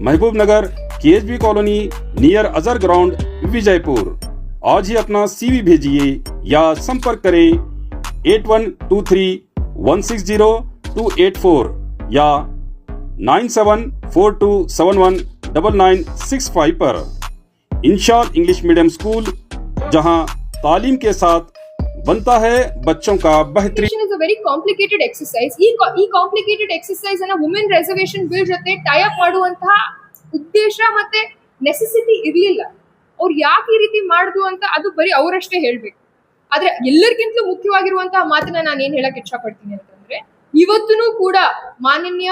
Mahboob Nagar, KSB colony, near Azhar ground, Vijayapur. आज ही अपना सीवी भेजिए या संपर्क करें 8123160284 या 9742719965 पर। इंशाल इंग्लिश मीडियम स्कूल, जहां तालीम के साथ बनता है बच्चों का बेहतरीन। Is a very complicated exercise. ಈ ಕಾಂಪ್ಲಿಕೇಟೆಡ್ ಎಕ್ಸರ್ಸೈಸ್ ಅನ್ನ ವುಮೆನ್ ರಿಸರ್ವೇಶನ್ ಬಿಲ್ ಜೊತೆ ಟೈ ಅಪ್ ಮಾಡುವಂತಹ ಉದ್ದೇಶ ಮತ್ತೆ ನೆಸೆಸಿಟಿ ಇರಲಿಲ್ಲ. ಅವ್ರು ಯಾಕೆ ಈ ರೀತಿ ಮಾಡುದು ಅಂತ ಅದು ಬರೀ ಅವರಷ್ಟೇ ಹೇಳ್ಬೇಕು. ಆದ್ರೆ ಎಲ್ಲರಿಗಿಂತಲೂ ಮುಖ್ಯವಾಗಿರುವಂತಹ ಮಾತನ್ನ ನಾನು ಏನ್ ಹೇಳಕ್ ಇಚ್ಛಾ ಪಡ್ತೀನಿ ಅಂತಂದ್ರೆ, ಇವತ್ತೂ ಕೂಡ ಮಾನನೀಯ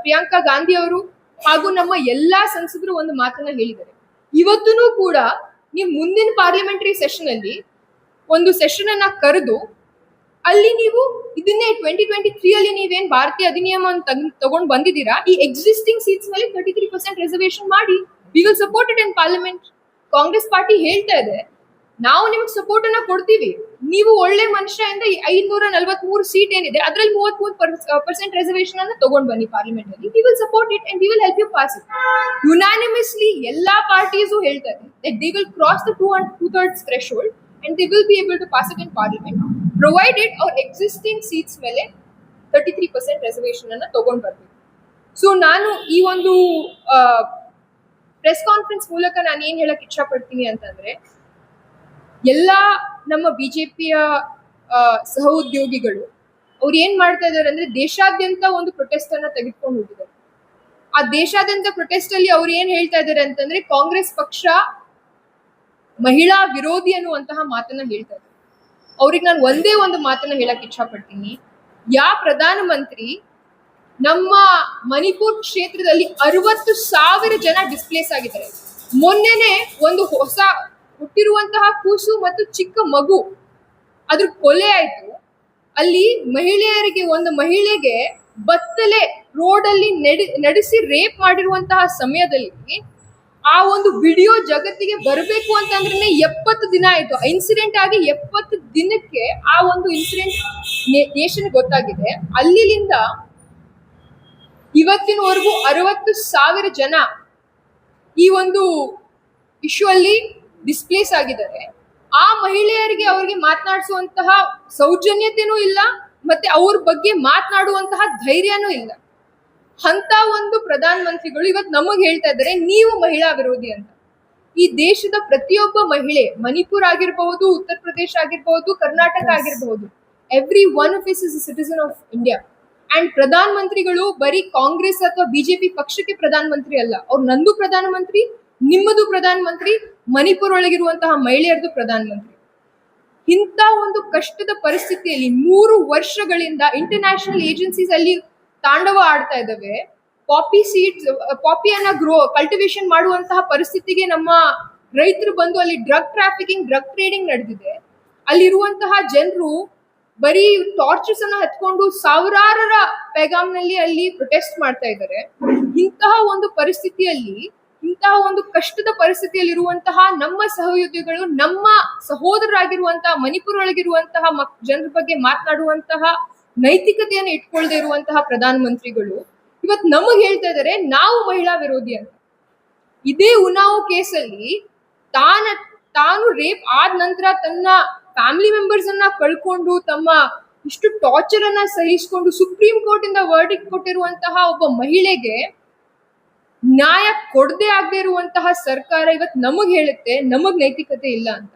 ಪ್ರಿಯಾಂಕಾ ಗಾಂಧಿ ಅವರು ಹಾಗೂ ನಮ್ಮ ಎಲ್ಲಾ ಸಂಸದರು ಒಂದು ಮಾತನ್ನ ಹೇಳಿದ್ದಾರೆ. ಇವತ್ತೂ ಕೂಡ ನೀವು ಮುಂದಿನ ಪಾರ್ಲಿಮೆಂಟರಿ ಸೆಷನ್ ಅಲ್ಲಿ ಒಂದು ಸೆಷನ್ ಅನ್ನ ಕರೆದು ಅಲ್ಲಿ ನೀವು ಇದನ್ನೇ 2023 ಅಲ್ಲಿ ನೀವೇನ್ ಭಾರತೀಯ ಅಧಿನಿಯಮ ತಗೊಂಡ್ ಬಂದಿದ್ದೀರಾ, ಈ ಎಕ್ಸಿಸ್ಟಿಂಗ್ ಸೀಟ್ಸ್ ಮೇಲೆ 33% ರಿಸರ್ವೇಶನ್ ಮಾಡಿ. V will support it in parliament. Congress party ಹೇಳ್ತಾ ಇದೆ, ನಾವು ನಿಮ್ಗೆ ಸಪೋರ್ಟ್ ಅನ್ನ ಕೊಡ್ತೀವಿ, ನೀವು ಒಳ್ಳೆ ಮನುಷ್ಯರಿಂದ 543 ಸೀಟ್ ಏನಿದೆ ಅದರಲ್ಲಿ 33% ರಿಸರ್ವೇಶನ್ ಅನ್ನ ತಗೊಂಡ್ ಬನ್ನಿ ಪಾರ್ಲಿಮೆಂಟ್ ಅಲ್ಲಿ. We will support it and we will help you pass it. Unanimously ಎಲ್ಲಾ ಪಾರ್ಟೀಸು ಹೇಳ್ತಾರೆ that they will cross the 2/3 threshold and they will be able to pass it in parliament provided our existing seats ಮೇಲೆ 33% reservation ಅನ್ನ ತಗೊಂಡ್ ಬರ್ಬೇಕು. So ನಾನು ಈ ಒಂದು press conference ಮೂಲಕ ನಾನು ಏನ್ ಹೇಳಕ್ ಇಚ್ಛಾ ಪಡ್ತೀನಿ ಅಂತಂದ್ರೆ, ಎಲ್ಲಾ ನಮ್ಮ ಬಿಜೆಪಿಯ ಸಹೋದ್ಯೋಗಿಗಳು ಅವ್ರು ಏನ್ ಮಾಡ್ತಾ ಇದಾರೆ ಅಂದ್ರೆ, ದೇಶಾದ್ಯಂತ ಒಂದು ಪ್ರೊಟೆಸ್ಟ್ ಅನ್ನ ತೆಗೆದುಕೊಂಡು ಹೋಗಿದ್ದಾರೆ. ಆ ದೇಶಾದ್ಯಂತ ಪ್ರೊಟೆಸ್ಟ್ ಅಲ್ಲಿ ಅವ್ರು ಏನ್ ಹೇಳ್ತಾ ಇದಾರೆ ಅಂತಂದ್ರೆ, ಕಾಂಗ್ರೆಸ್ ಪಕ್ಷ ಮಹಿಳಾ ವಿರೋಧಿ ಅನ್ನುವಂತಹ ಮಾತನ್ನ ಹೇಳ್ತಾ ಇದ್ದಾರೆ. ಅವ್ರಿಗೆ ನಾನು ಒಂದೇ ಒಂದು ಮಾತನ್ನ ಹೇಳಕ್ ಇಚ್ಛಾ ಪಡ್ತೀನಿ, ಪ್ರಧಾನ ಮಂತ್ರಿ ನಮ್ಮ ಮಣಿಪುರ್ ಕ್ಷೇತ್ರದಲ್ಲಿ 60,000 ಜನ ಡಿಸ್ಪ್ಲೇಸ್ ಆಗಿದ್ದಾರೆ. ಮೊನ್ನೆನೆ ಒಂದು ಹೊಸ ಹುಟ್ಟಿರುವಂತಹ ಕೂಸು ಮತ್ತು ಚಿಕ್ಕ ಮಗು ಅದ್ರ ಕೊಲೆ ಆಯ್ತು. ಅಲ್ಲಿ ಒಂದು ಮಹಿಳೆಗೆ ಬತ್ತಲೆ ರೋಡ್ ಅಲ್ಲಿ ನಡೆಸಿ ರೇಪ್ ಮಾಡಿರುವಂತಹ ಸಮಯದಲ್ಲಿ ಆ ಒಂದು ವಿಡಿಯೋ ಜಗತ್ತಿಗೆ ಬರಬೇಕು ಅಂತಂದ್ರೆ 70 ದಿನ ಆಯ್ತು. ಇನ್ಸಿಡೆಂಟ್ ಆಗಿ 70 ದಿನಕ್ಕೆ ಆ ಒಂದು ಇನ್ಸಿಡೆಂಟ್ ನೇಷನ್ ಗೊತ್ತಾಗಿದೆ. ಅಲ್ಲಿಂದ ಇವತ್ತಿನವರೆಗೂ 60,000 ಜನ ಈ ಒಂದು ಇಶ್ಯೂ ಅಲ್ಲಿ ಡಿಸ್ಪ್ಲೇಸ್ ಆಗಿದ್ದಾರೆ. ಆ ಮಹಿಳೆಯರಿಗೆ ಅವರಿಗೆ ಮಾತನಾಡಿಸುವಂತಹ ಸೌಜನ್ಯತೆನೂ ಇಲ್ಲ, ಮತ್ತೆ ಅವ್ರ ಬಗ್ಗೆ ಮಾತನಾಡುವಂತಹ ಧೈರ್ಯನೂ ಇಲ್ಲ. ಅಂತ ಒಂದು ಪ್ರಧಾನ ಮಂತ್ರಿಗಳು ಇವತ್ತು ನಮಗ್ ಹೇಳ್ತಾ ಇದ್ದಾರೆ ನೀವು ಮಹಿಳಾ ವಿರೋಧಿ ಅಂತ. ಈ ದೇಶದ ಪ್ರತಿಯೊಬ್ಬ ಮಹಿಳೆ, ಮಣಿಪುರ್ ಆಗಿರಬಹುದು, ಉತ್ತರ ಪ್ರದೇಶ ಆಗಿರಬಹುದು, ಕರ್ನಾಟಕ ಆಗಿರಬಹುದು, every one of is is a citizen of India. And ಪ್ರಧಾನ ಮಂತ್ರಿಗಳು ಬರೀ ಕಾಂಗ್ರೆಸ್ ಅಥವಾ ಬಿಜೆಪಿ ಪಕ್ಷಕ್ಕೆ ಪ್ರಧಾನ ಮಂತ್ರಿ ಅಲ್ಲ, ಅವ್ರು ನಂದು ಪ್ರಧಾನ ಮಂತ್ರಿ, ನಿಮ್ಮದು ಪ್ರಧಾನ ಮಂತ್ರಿ, ಮಣಿಪುರ್ ಒಳಗಿರುವಂತಹ ಮಹಿಳೆಯರದು ಪ್ರಧಾನ ಮಂತ್ರಿ. ಇಂಥ ಒಂದು ಕಷ್ಟದ ಪರಿಸ್ಥಿತಿಯಲ್ಲಿ 3 ವರ್ಷಗಳಿಂದ ಇಂಟರ್ನ್ಯಾಷನಲ್ ಏಜೆನ್ಸೀಸ್ ಅಲ್ಲಿ ತಾಂಡವ ಆಡ್ತಾ ಇದ್ದಾವೆ. ಪಾಪಿ ಸೀಡ್ಸ್, ಪಾಪಿಯನ್ನ ಕಲ್ಟಿವೇಶನ್ ಮಾಡುವಂತಹ ಪರಿಸ್ಥಿತಿಗೆ ನಮ್ಮ ರೈತರು ಬಂದು ಅಲ್ಲಿ ಡ್ರಗ್ ಟ್ರಾಫಿಕಿಂಗ್, ಡ್ರಗ್ ಟ್ರೇಡಿಂಗ್ ನಡೆದಿದೆ. ಅಲ್ಲಿರುವಂತಹ ಜನರು ಬರೀ ಟಾರ್ಚರ್ಸ್ ಅನ್ನ ಹತ್ಕೊಂಡು ಸಾವಿರಾರರ ಪೈಗಾಮ್ನಲ್ಲಿ ಅಲ್ಲಿ ಪ್ರೊಟೆಸ್ಟ್ ಮಾಡ್ತಾ ಇದ್ದಾರೆ. ಇಂತಹ ಒಂದು ಪರಿಸ್ಥಿತಿಯಲ್ಲಿ, ಇಂತಹ ಒಂದು ಕಷ್ಟದ ಪರಿಸ್ಥಿತಿಯಲ್ಲಿರುವಂತಹ ನಮ್ಮ ಸಹೋದ್ಯೋಗಿಗಳು, ನಮ್ಮ ಸಹೋದರರಾಗಿರುವಂತಹ ಮಣಿಪುರ ಒಳಗಿರುವಂತಹ ಜನರ ಬಗ್ಗೆ ಮಾತನಾಡುವಂತಹ ನೈತಿಕತೆಯನ್ನು ಇಟ್ಕೊಳ್ದೇ ಇರುವಂತಹ ಪ್ರಧಾನಮಂತ್ರಿಗಳು ಇವತ್ತು ನಮಗ್ ಹೇಳ್ತಾ ಇದ್ದಾರೆ ನಾವು ಮಹಿಳಾ ವಿರೋಧಿ ಅಂತ. ಇದೇ ಉನ್ನಾವ್ ಕೇಸಲ್ಲಿ ತಾನು ರೇಪ್ ಆದ ನಂತರ ತನ್ನ ಫ್ಯಾಮಿಲಿ ಮೆಂಬರ್ಸ್ ಅನ್ನ ಕಳ್ಕೊಂಡು, ತಮ್ಮ ಇಷ್ಟು ಟಾರ್ಚರ್ ಅನ್ನ ಸಹಿಸಿಕೊಂಡು ಸುಪ್ರೀಂ ಕೋರ್ಟ್ ಇಂದ ವರ್ಡಿಕ್ಟ್ ಕೊಟ್ಟಿರುವಂತಹ ಒಬ್ಬ ಮಹಿಳೆಗೆ ನ್ಯಾಯ ಕೊಡದೆ ಆಗದೆ ಇರುವಂತಹ ಸರ್ಕಾರ ಇವತ್ತು ನಮಗ್ ಹೇಳುತ್ತೆ ನಮಗ್ ನೈತಿಕತೆ ಇಲ್ಲ ಅಂತ.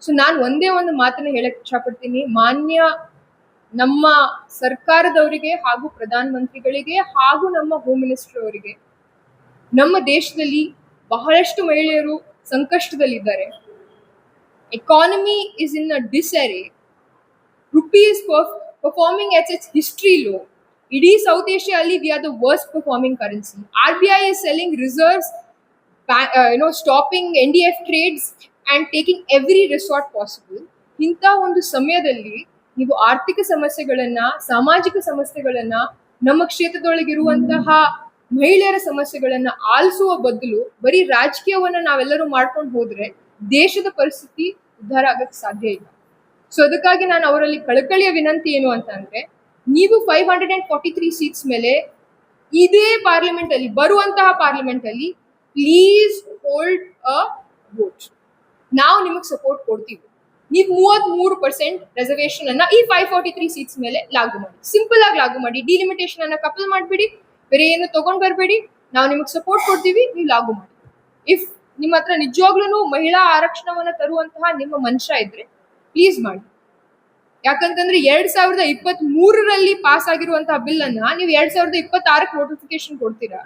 ಸೊ ನಾನು ಒಂದೇ ಒಂದು ಮಾತನ್ನ ಹೇಳಕ್ ಇಷ್ಟಪಡ್ತೀನಿ, ಮಾನ್ಯ ನಮ್ಮ ಸರ್ಕಾರದವರಿಗೆ ಹಾಗೂ ಪ್ರಧಾನಮಂತ್ರಿಗಳಿಗೆ ಹಾಗೂ ನಮ್ಮ ಹೋಮ್ ಮಿನಿಸ್ಟರ್ ಅವರಿಗೆ, ನಮ್ಮ ದೇಶದಲ್ಲಿ ಬಹಳಷ್ಟು ಮಹಿಳೆಯರು ಸಂಕಷ್ಟದಲ್ಲಿದ್ದಾರೆ. Economy is in a disarray. Rupee is performing at its history low. ಇಡೀ ಸೌತ್ ಏಷ್ಯಾದಲ್ಲಿ we are the worst performing currency. RBI is selling reserves, stopping NDF trades and taking every resort possible. ಇಂಥ ಒಂದು ಸಮಯದಲ್ಲಿ ನೀವು ಆರ್ಥಿಕ ಸಮಸ್ಯೆಗಳನ್ನ, ಸಾಮಾಜಿಕ ಸಮಸ್ಯೆಗಳನ್ನ, ನಮ್ಮ ಕ್ಷೇತ್ರದೊಳಗಿರುವಂತಹ ಮಹಿಳೆಯರ ಸಮಸ್ಯೆಗಳನ್ನ ಆಲಿಸುವ ಬದಲು ಬರೀ ರಾಜಕೀಯವನ್ನ ನಾವೆಲ್ಲರೂ ಮಾಡ್ಕೊಂಡು ಹೋದ್ರೆ ದೇಶದ ಪರಿಸ್ಥಿತಿ ಉದ್ಧಾರ ಆಗಕ್ಕೆ ಸಾಧ್ಯ ಇಲ್ಲ. ಸೊ ಅದಕ್ಕಾಗಿ ನಾನು ಅವರಲ್ಲಿ ಕಳಕಳಿಯ ವಿನಂತಿ ಏನು ಅಂತ ಅಂದ್ರೆ, ನೀವು 543 ಸೀಟ್ಸ್ ಮೇಲೆ ಇದೇ ಪಾರ್ಲಿಮೆಂಟ್ ಅಲ್ಲಿ, ಬರುವಂತಹ ಪಾರ್ಲಿಮೆಂಟ್ ಅಲ್ಲಿ ಪ್ಲೀಸ್ ಹೋಲ್ಡ್ ಅ ವೋಟ್. ನಾವು ನಿಮಗೆ ಸಪೋರ್ಟ್ ಕೊಡ್ತೀವಿ. ನೀವು 33% ರಿಸರ್ವೇಶನ್ ಅನ್ನ ಈ 543 ಸೀಟ್ಸ್ ಮೇಲೆ ಲಾಗು ಮಾಡಿ, ಸಿಂಪಲ್ ಆಗಿ ಲಾಗು ಮಾಡಿ. ಡಿಲಿಮಿಟೇಷನ್ ಅನ್ನ ಕಪಲ್ ಮಾಡಬೇಡಿ, ಬೇರೆ ಏನು ತಗೊಂಡ್ ಬರಬೇಡಿ. ನಾವು ನಿಮಗೆ ಸಪೋರ್ಟ್ ಕೊಡ್ತೀವಿ, ನೀವು ಲಾಗು ಮಾಡಿ. ಇಫ್ ನಿಮ್ಮ ಹತ್ರ ನಿಜವಾಗ್ಲೂ ಮಹಿಳಾ ಆರಕ್ಷಣವನ್ನ ತರುವಂತಹ ನಿಮ್ಮ ಮನುಷ್ಯ ಇದ್ರೆ ಪ್ಲೀಸ್ ಮಾಡಿ. ಯಾಕಂತಂದ್ರೆ 2023ರಲ್ಲಿ ಪಾಸ್ ಆಗಿರುವಂತಹ ಬಿಲ್ ಅನ್ನ ನೀವು 2026ಕ್ಕೆ ನೋಟಿಫಿಕೇಶನ್ ಕೊಡ್ತೀರಾ.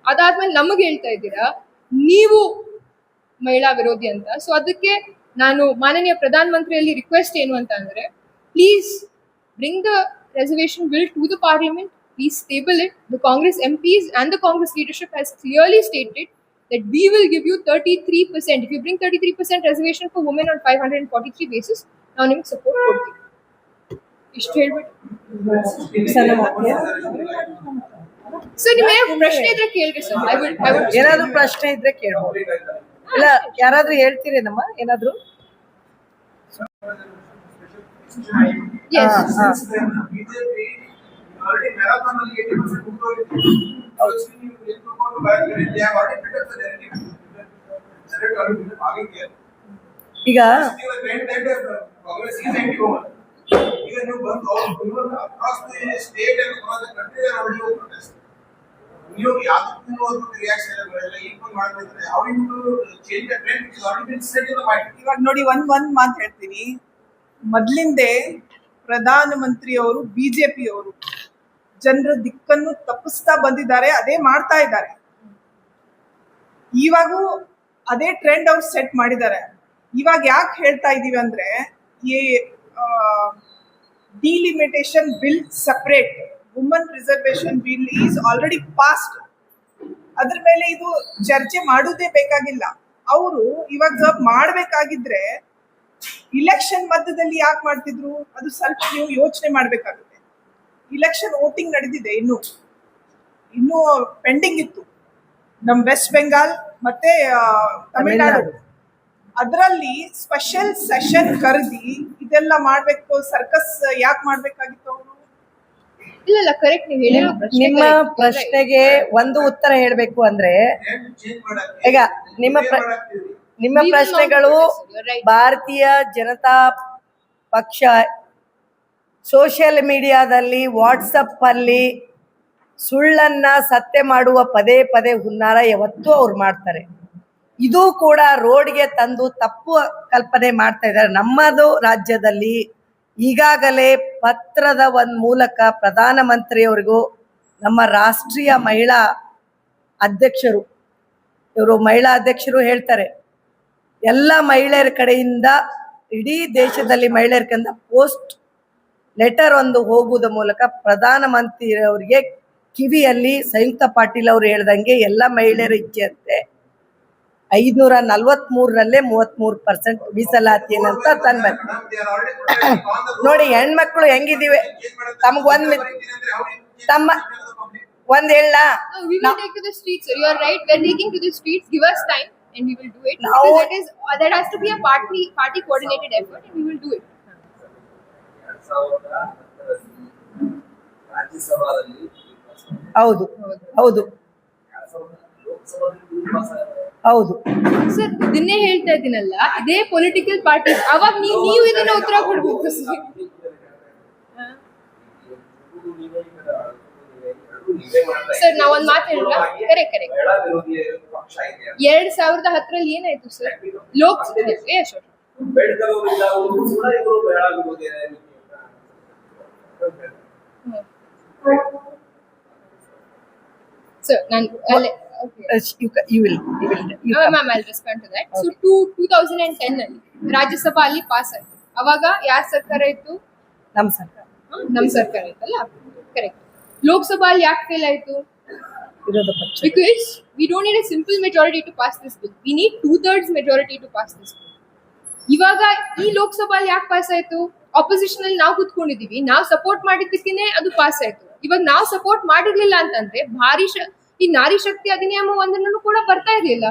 ಅದಾದ್ಮೇಲೆ ನಮಗೆ ಹೇಳ್ತಾ ಇದ್ದೀರಾ ನೀವು ಮಹಿಳಾ ವಿರೋಧಿ ಅಂತ. ಸೊ ಅದಕ್ಕೆ ನಾನು ಮಾನನೀಯ ಪ್ರಧಾನಮಂತ್ರಿಯಲ್ಲಿ ರಿಕ್ವೆಸ್ಟ್ ಏನು ಅಂತ ಅಂದ್ರೆ, please bring the reservation bill to the parliament. Please table it. The Congress MPs and the Congress leadership has clearly stated that we will give you 33%. If you bring 33% reservation for women on 543 basis, now ನಿಮಗೆ support ಕೊಡ್ತೀವಿ. ಇಷ್ಟು ಹೇಳ್ಬಿಟ್ಟು sir, ನಿಮಗೆ ಪ್ರಶ್ನೆ ಇದ್ರೆ ಕೇಳ್ರಿ sir. ಏನಾದ್ರು ಪ್ರಶ್ನೆ ಇದ್ರೆ ಕೇಳ್ಬೋದು. ಇಲ್ಲ, ಯಾರಾದ್ರೂ ಹೇಳ್ತೀರೇನಮ್ಮ ಏನಾದ್ರು? ಈಗ ಇವಾಗ ನೋಡಿ, ಒಂದ್ ಮಾತು ಹೇಳ್ತೀನಿ. ಮೊದ್ಲಿಂದೆ ಪ್ರಧಾನಮಂತ್ರಿಯವರು ಬಿಜೆಪಿಯವರು ಜನರ ದಿಕ್ಕನ್ನು ತಪ್ಪಿಸ್ತಾ ಬಂದಿದ್ದಾರೆ, ಅದೇ ಮಾಡ್ತಾ ಇದ್ದಾರೆ. ಇವಾಗೂ ಅದೇ ಟ್ರೆಂಡ್ ಅವ್ರು ಸೆಟ್ ಮಾಡಿದ್ದಾರೆ. ಇವಾಗ ಯಾಕೆ ಹೇಳ್ತಾ ಇದೀವಿ ಅಂದ್ರೆ, ಈ delimitation bill separate, woman reservation bill is already passed. ಅದ್ರ ಮೇಲೆ ಇದು ಚರ್ಚೆ ಮಾಡುವುದೇ ಬೇಕಾಗಿಲ್ಲ. ಅವರು ಇವಾಗ ಮಾಡ್ಬೇಕಾಗಿದ್ರೆ ಇಲೆಕ್ಷನ್ ಮಧ್ಯದಲ್ಲಿ ಯಾಕೆ ಮಾಡ್ತಿದ್ರು, ಅದು ಸ್ವಲ್ಪ ನೀವು ಯೋಚನೆ ಮಾಡ್ಬೇಕಾಗುತ್ತೆ. ಇಲೆಕ್ಷನ್ ವೋಟಿಂಗ್ ನಡೆದಿದೆ, ಇನ್ನೂ ಪೆಂಡಿಂಗ್ ಇತ್ತು ನಮ್ ವೆಸ್ಟ್ ಬೆಂಗಾಲ್ ಮತ್ತೆ ತಮಿಳ್ನಾಡು. ಅದರಲ್ಲಿ ಸ್ಪೆಷಲ್ ಸೆಷನ್ ಕರೆದಿ ಇದೆಲ್ಲ ಮಾಡ್ಬೇಕು. ಸರ್ಕಸ್ ಯಾಕೆ ಮಾಡ್ಬೇಕಾಗಿತ್ತು ಅವರು? ಇಲ್ಲ, ಕರೆಕ್ಟ್. ನೀವು ಹೇಳಿ ನಿಮ್ಮ ಪ್ರಶ್ನೆಗೆ ಒಂದು ಉತ್ತರ ಹೇಳ್ಬೇಕು ಅಂದ್ರೆ, ಈಗ ನಿಮ್ಮ ಪ್ರಶ್ನೆಗಳು ಭಾರತೀಯ ಜನತಾ ಪಕ್ಷ ಸೋಷಿಯಲ್ ಮೀಡಿಯಾದಲ್ಲಿ, ವಾಟ್ಸಪ್ ಅಲ್ಲಿ ಸುಳ್ಳನ್ನ ಸತ್ಯ ಮಾಡುವ ಪದೇ ಪದೇ ಹುನ್ನಾರ ಯಾವತ್ತೂ ಅವ್ರು ಮಾಡ್ತಾರೆ. ಇದು ಕೂಡ ರೋಡ್ಗೆ ತಂದು ತಪ್ಪು ಕಲ್ಪನೆ ಮಾಡ್ತಾ ಇದ್ದಾರೆ. ನಮ್ಮದು ರಾಜ್ಯದಲ್ಲಿ ಈಗಾಗಲೇ ಪತ್ರದ ಒಂದು ಮೂಲಕ ಪ್ರಧಾನಮಂತ್ರಿಯವರಿಗೂ ನಮ್ಮ ರಾಷ್ಟ್ರೀಯ ಮಹಿಳಾ ಅಧ್ಯಕ್ಷರು, ಇವರು ಮಹಿಳಾ ಅಧ್ಯಕ್ಷರು ಹೇಳ್ತಾರೆ, ಎಲ್ಲ ಮಹಿಳೆಯರ ಕಡೆಯಿಂದ, ಇಡೀ ದೇಶದಲ್ಲಿ ಮಹಿಳೆಯರ ಕಡೆಯಿಂದ ಪೋಸ್ಟ್ ಲೆಟರ್ ಒಂದು ಹೋಗುವುದ ಮೂಲಕ ಪ್ರಧಾನಮಂತ್ರಿಯವರಿಗೆ ಕಿವಿಯಲ್ಲಿ ಸಂಯುಕ್ತ ಪಾಟೀಲ್ ಅವರು ಹೇಳ್ದಂಗೆ ಎಲ್ಲ ಮಹಿಳೆಯರ ಇಚ್ಛೆಯಂತೆ 543ರಲ್ಲೇ 33% ಮೀಸಲಾತಿ ಏನಂತ ತಂದ ನೋಡಿ ಹೆಣ್ಮಕ್ಳು ಹೆಂಗಿದೀವಿ. ತಮಗೊಂದ್ ತಮ್ಮ ಒಂದ್ ಹೇಳ No, we will take to the streets, sir. You are right. We are taking to the streets. Give us time, and we will do it. Now- Because that has to be a party coordinated effort, and we will do it. ರಾಜ್ಯಸಭಾದಲ್ಲಿ ಹೌದು ಹೌದು ಹೌದು sir ಇದನ್ನೇ ಹೇಳ್ತಾ ಇದ್ದೀನಲ್ಲ, ಇದೇ political party ಅವಾಗ ನೀವು ಇದನ್ನ ಉತ್ತರ ಕೊಡ್ಬೇಕು ಸರ್. ಸರ್ ನಾವೊಂದ್ ಮಾತು ಹೇಳ ಕರೆಕ್ಟ್ 2010 ಏನಾಯ್ತು ಸರ್ ಲೋಕಸಭೆ ಸರ್ ನಾನು you will ma'am I respond to that. So 2010 ಅಲ್ಲಿ ರಾಜ್ಯಸಭಾ ಅಲ್ಲಿ ಪಾಸ್ ಆಯ್ತು. ಅವಾಗ ಯಾರ ಸರ್ಕಾರ ಇತ್ತು? ನಮ್ಮ ಸರ್ಕಾರ ನಮ್ ಸರ್ಕಾರ ಇತ್ತಲ್ಲ, ಕರೆಕ್ಟ್. ಲೋಕಸಭಾ ಅಲ್ಲಿ ಯಾಕೆ ಫೇಲ್ ಆಯ್ತು? ವಿರೋಧ ಪಕ್ಷ Because we don't need a simple majority to pass this bill. We need 2/3 majority to pass this bill. ಇವಾಗ ಈ ಲೋಕಸಭಾ ಯಾಕೆ ಪಾಸ್ ಆಯ್ತು? ಆಪೋಸಿಷನ್ ಅಲ್ಲಿ ನಾವು ಕೂತ್ಕೊಂಡಿದೀವಿ, ನಾವು ಸಪೋರ್ಟ್ ಮಾಡಿದ್ದಕ್ಕೇನೆ ಅದು ಪಾಸ್ ಆಯ್ತು. ಇವಾಗ ನಾವು ಸಪೋರ್ಟ್ ಮಾಡಿರ್ಲಿಲ್ಲ ಅಂತಂದ್ರೆ ಈ ನಾರಿ ಶಕ್ತಿ ಅಧಿನಿಯಮ ಒಂದನ್ನು ಕೂಡ ಬರ್ತಾ ಇರ್ಲಿಲ್ಲ.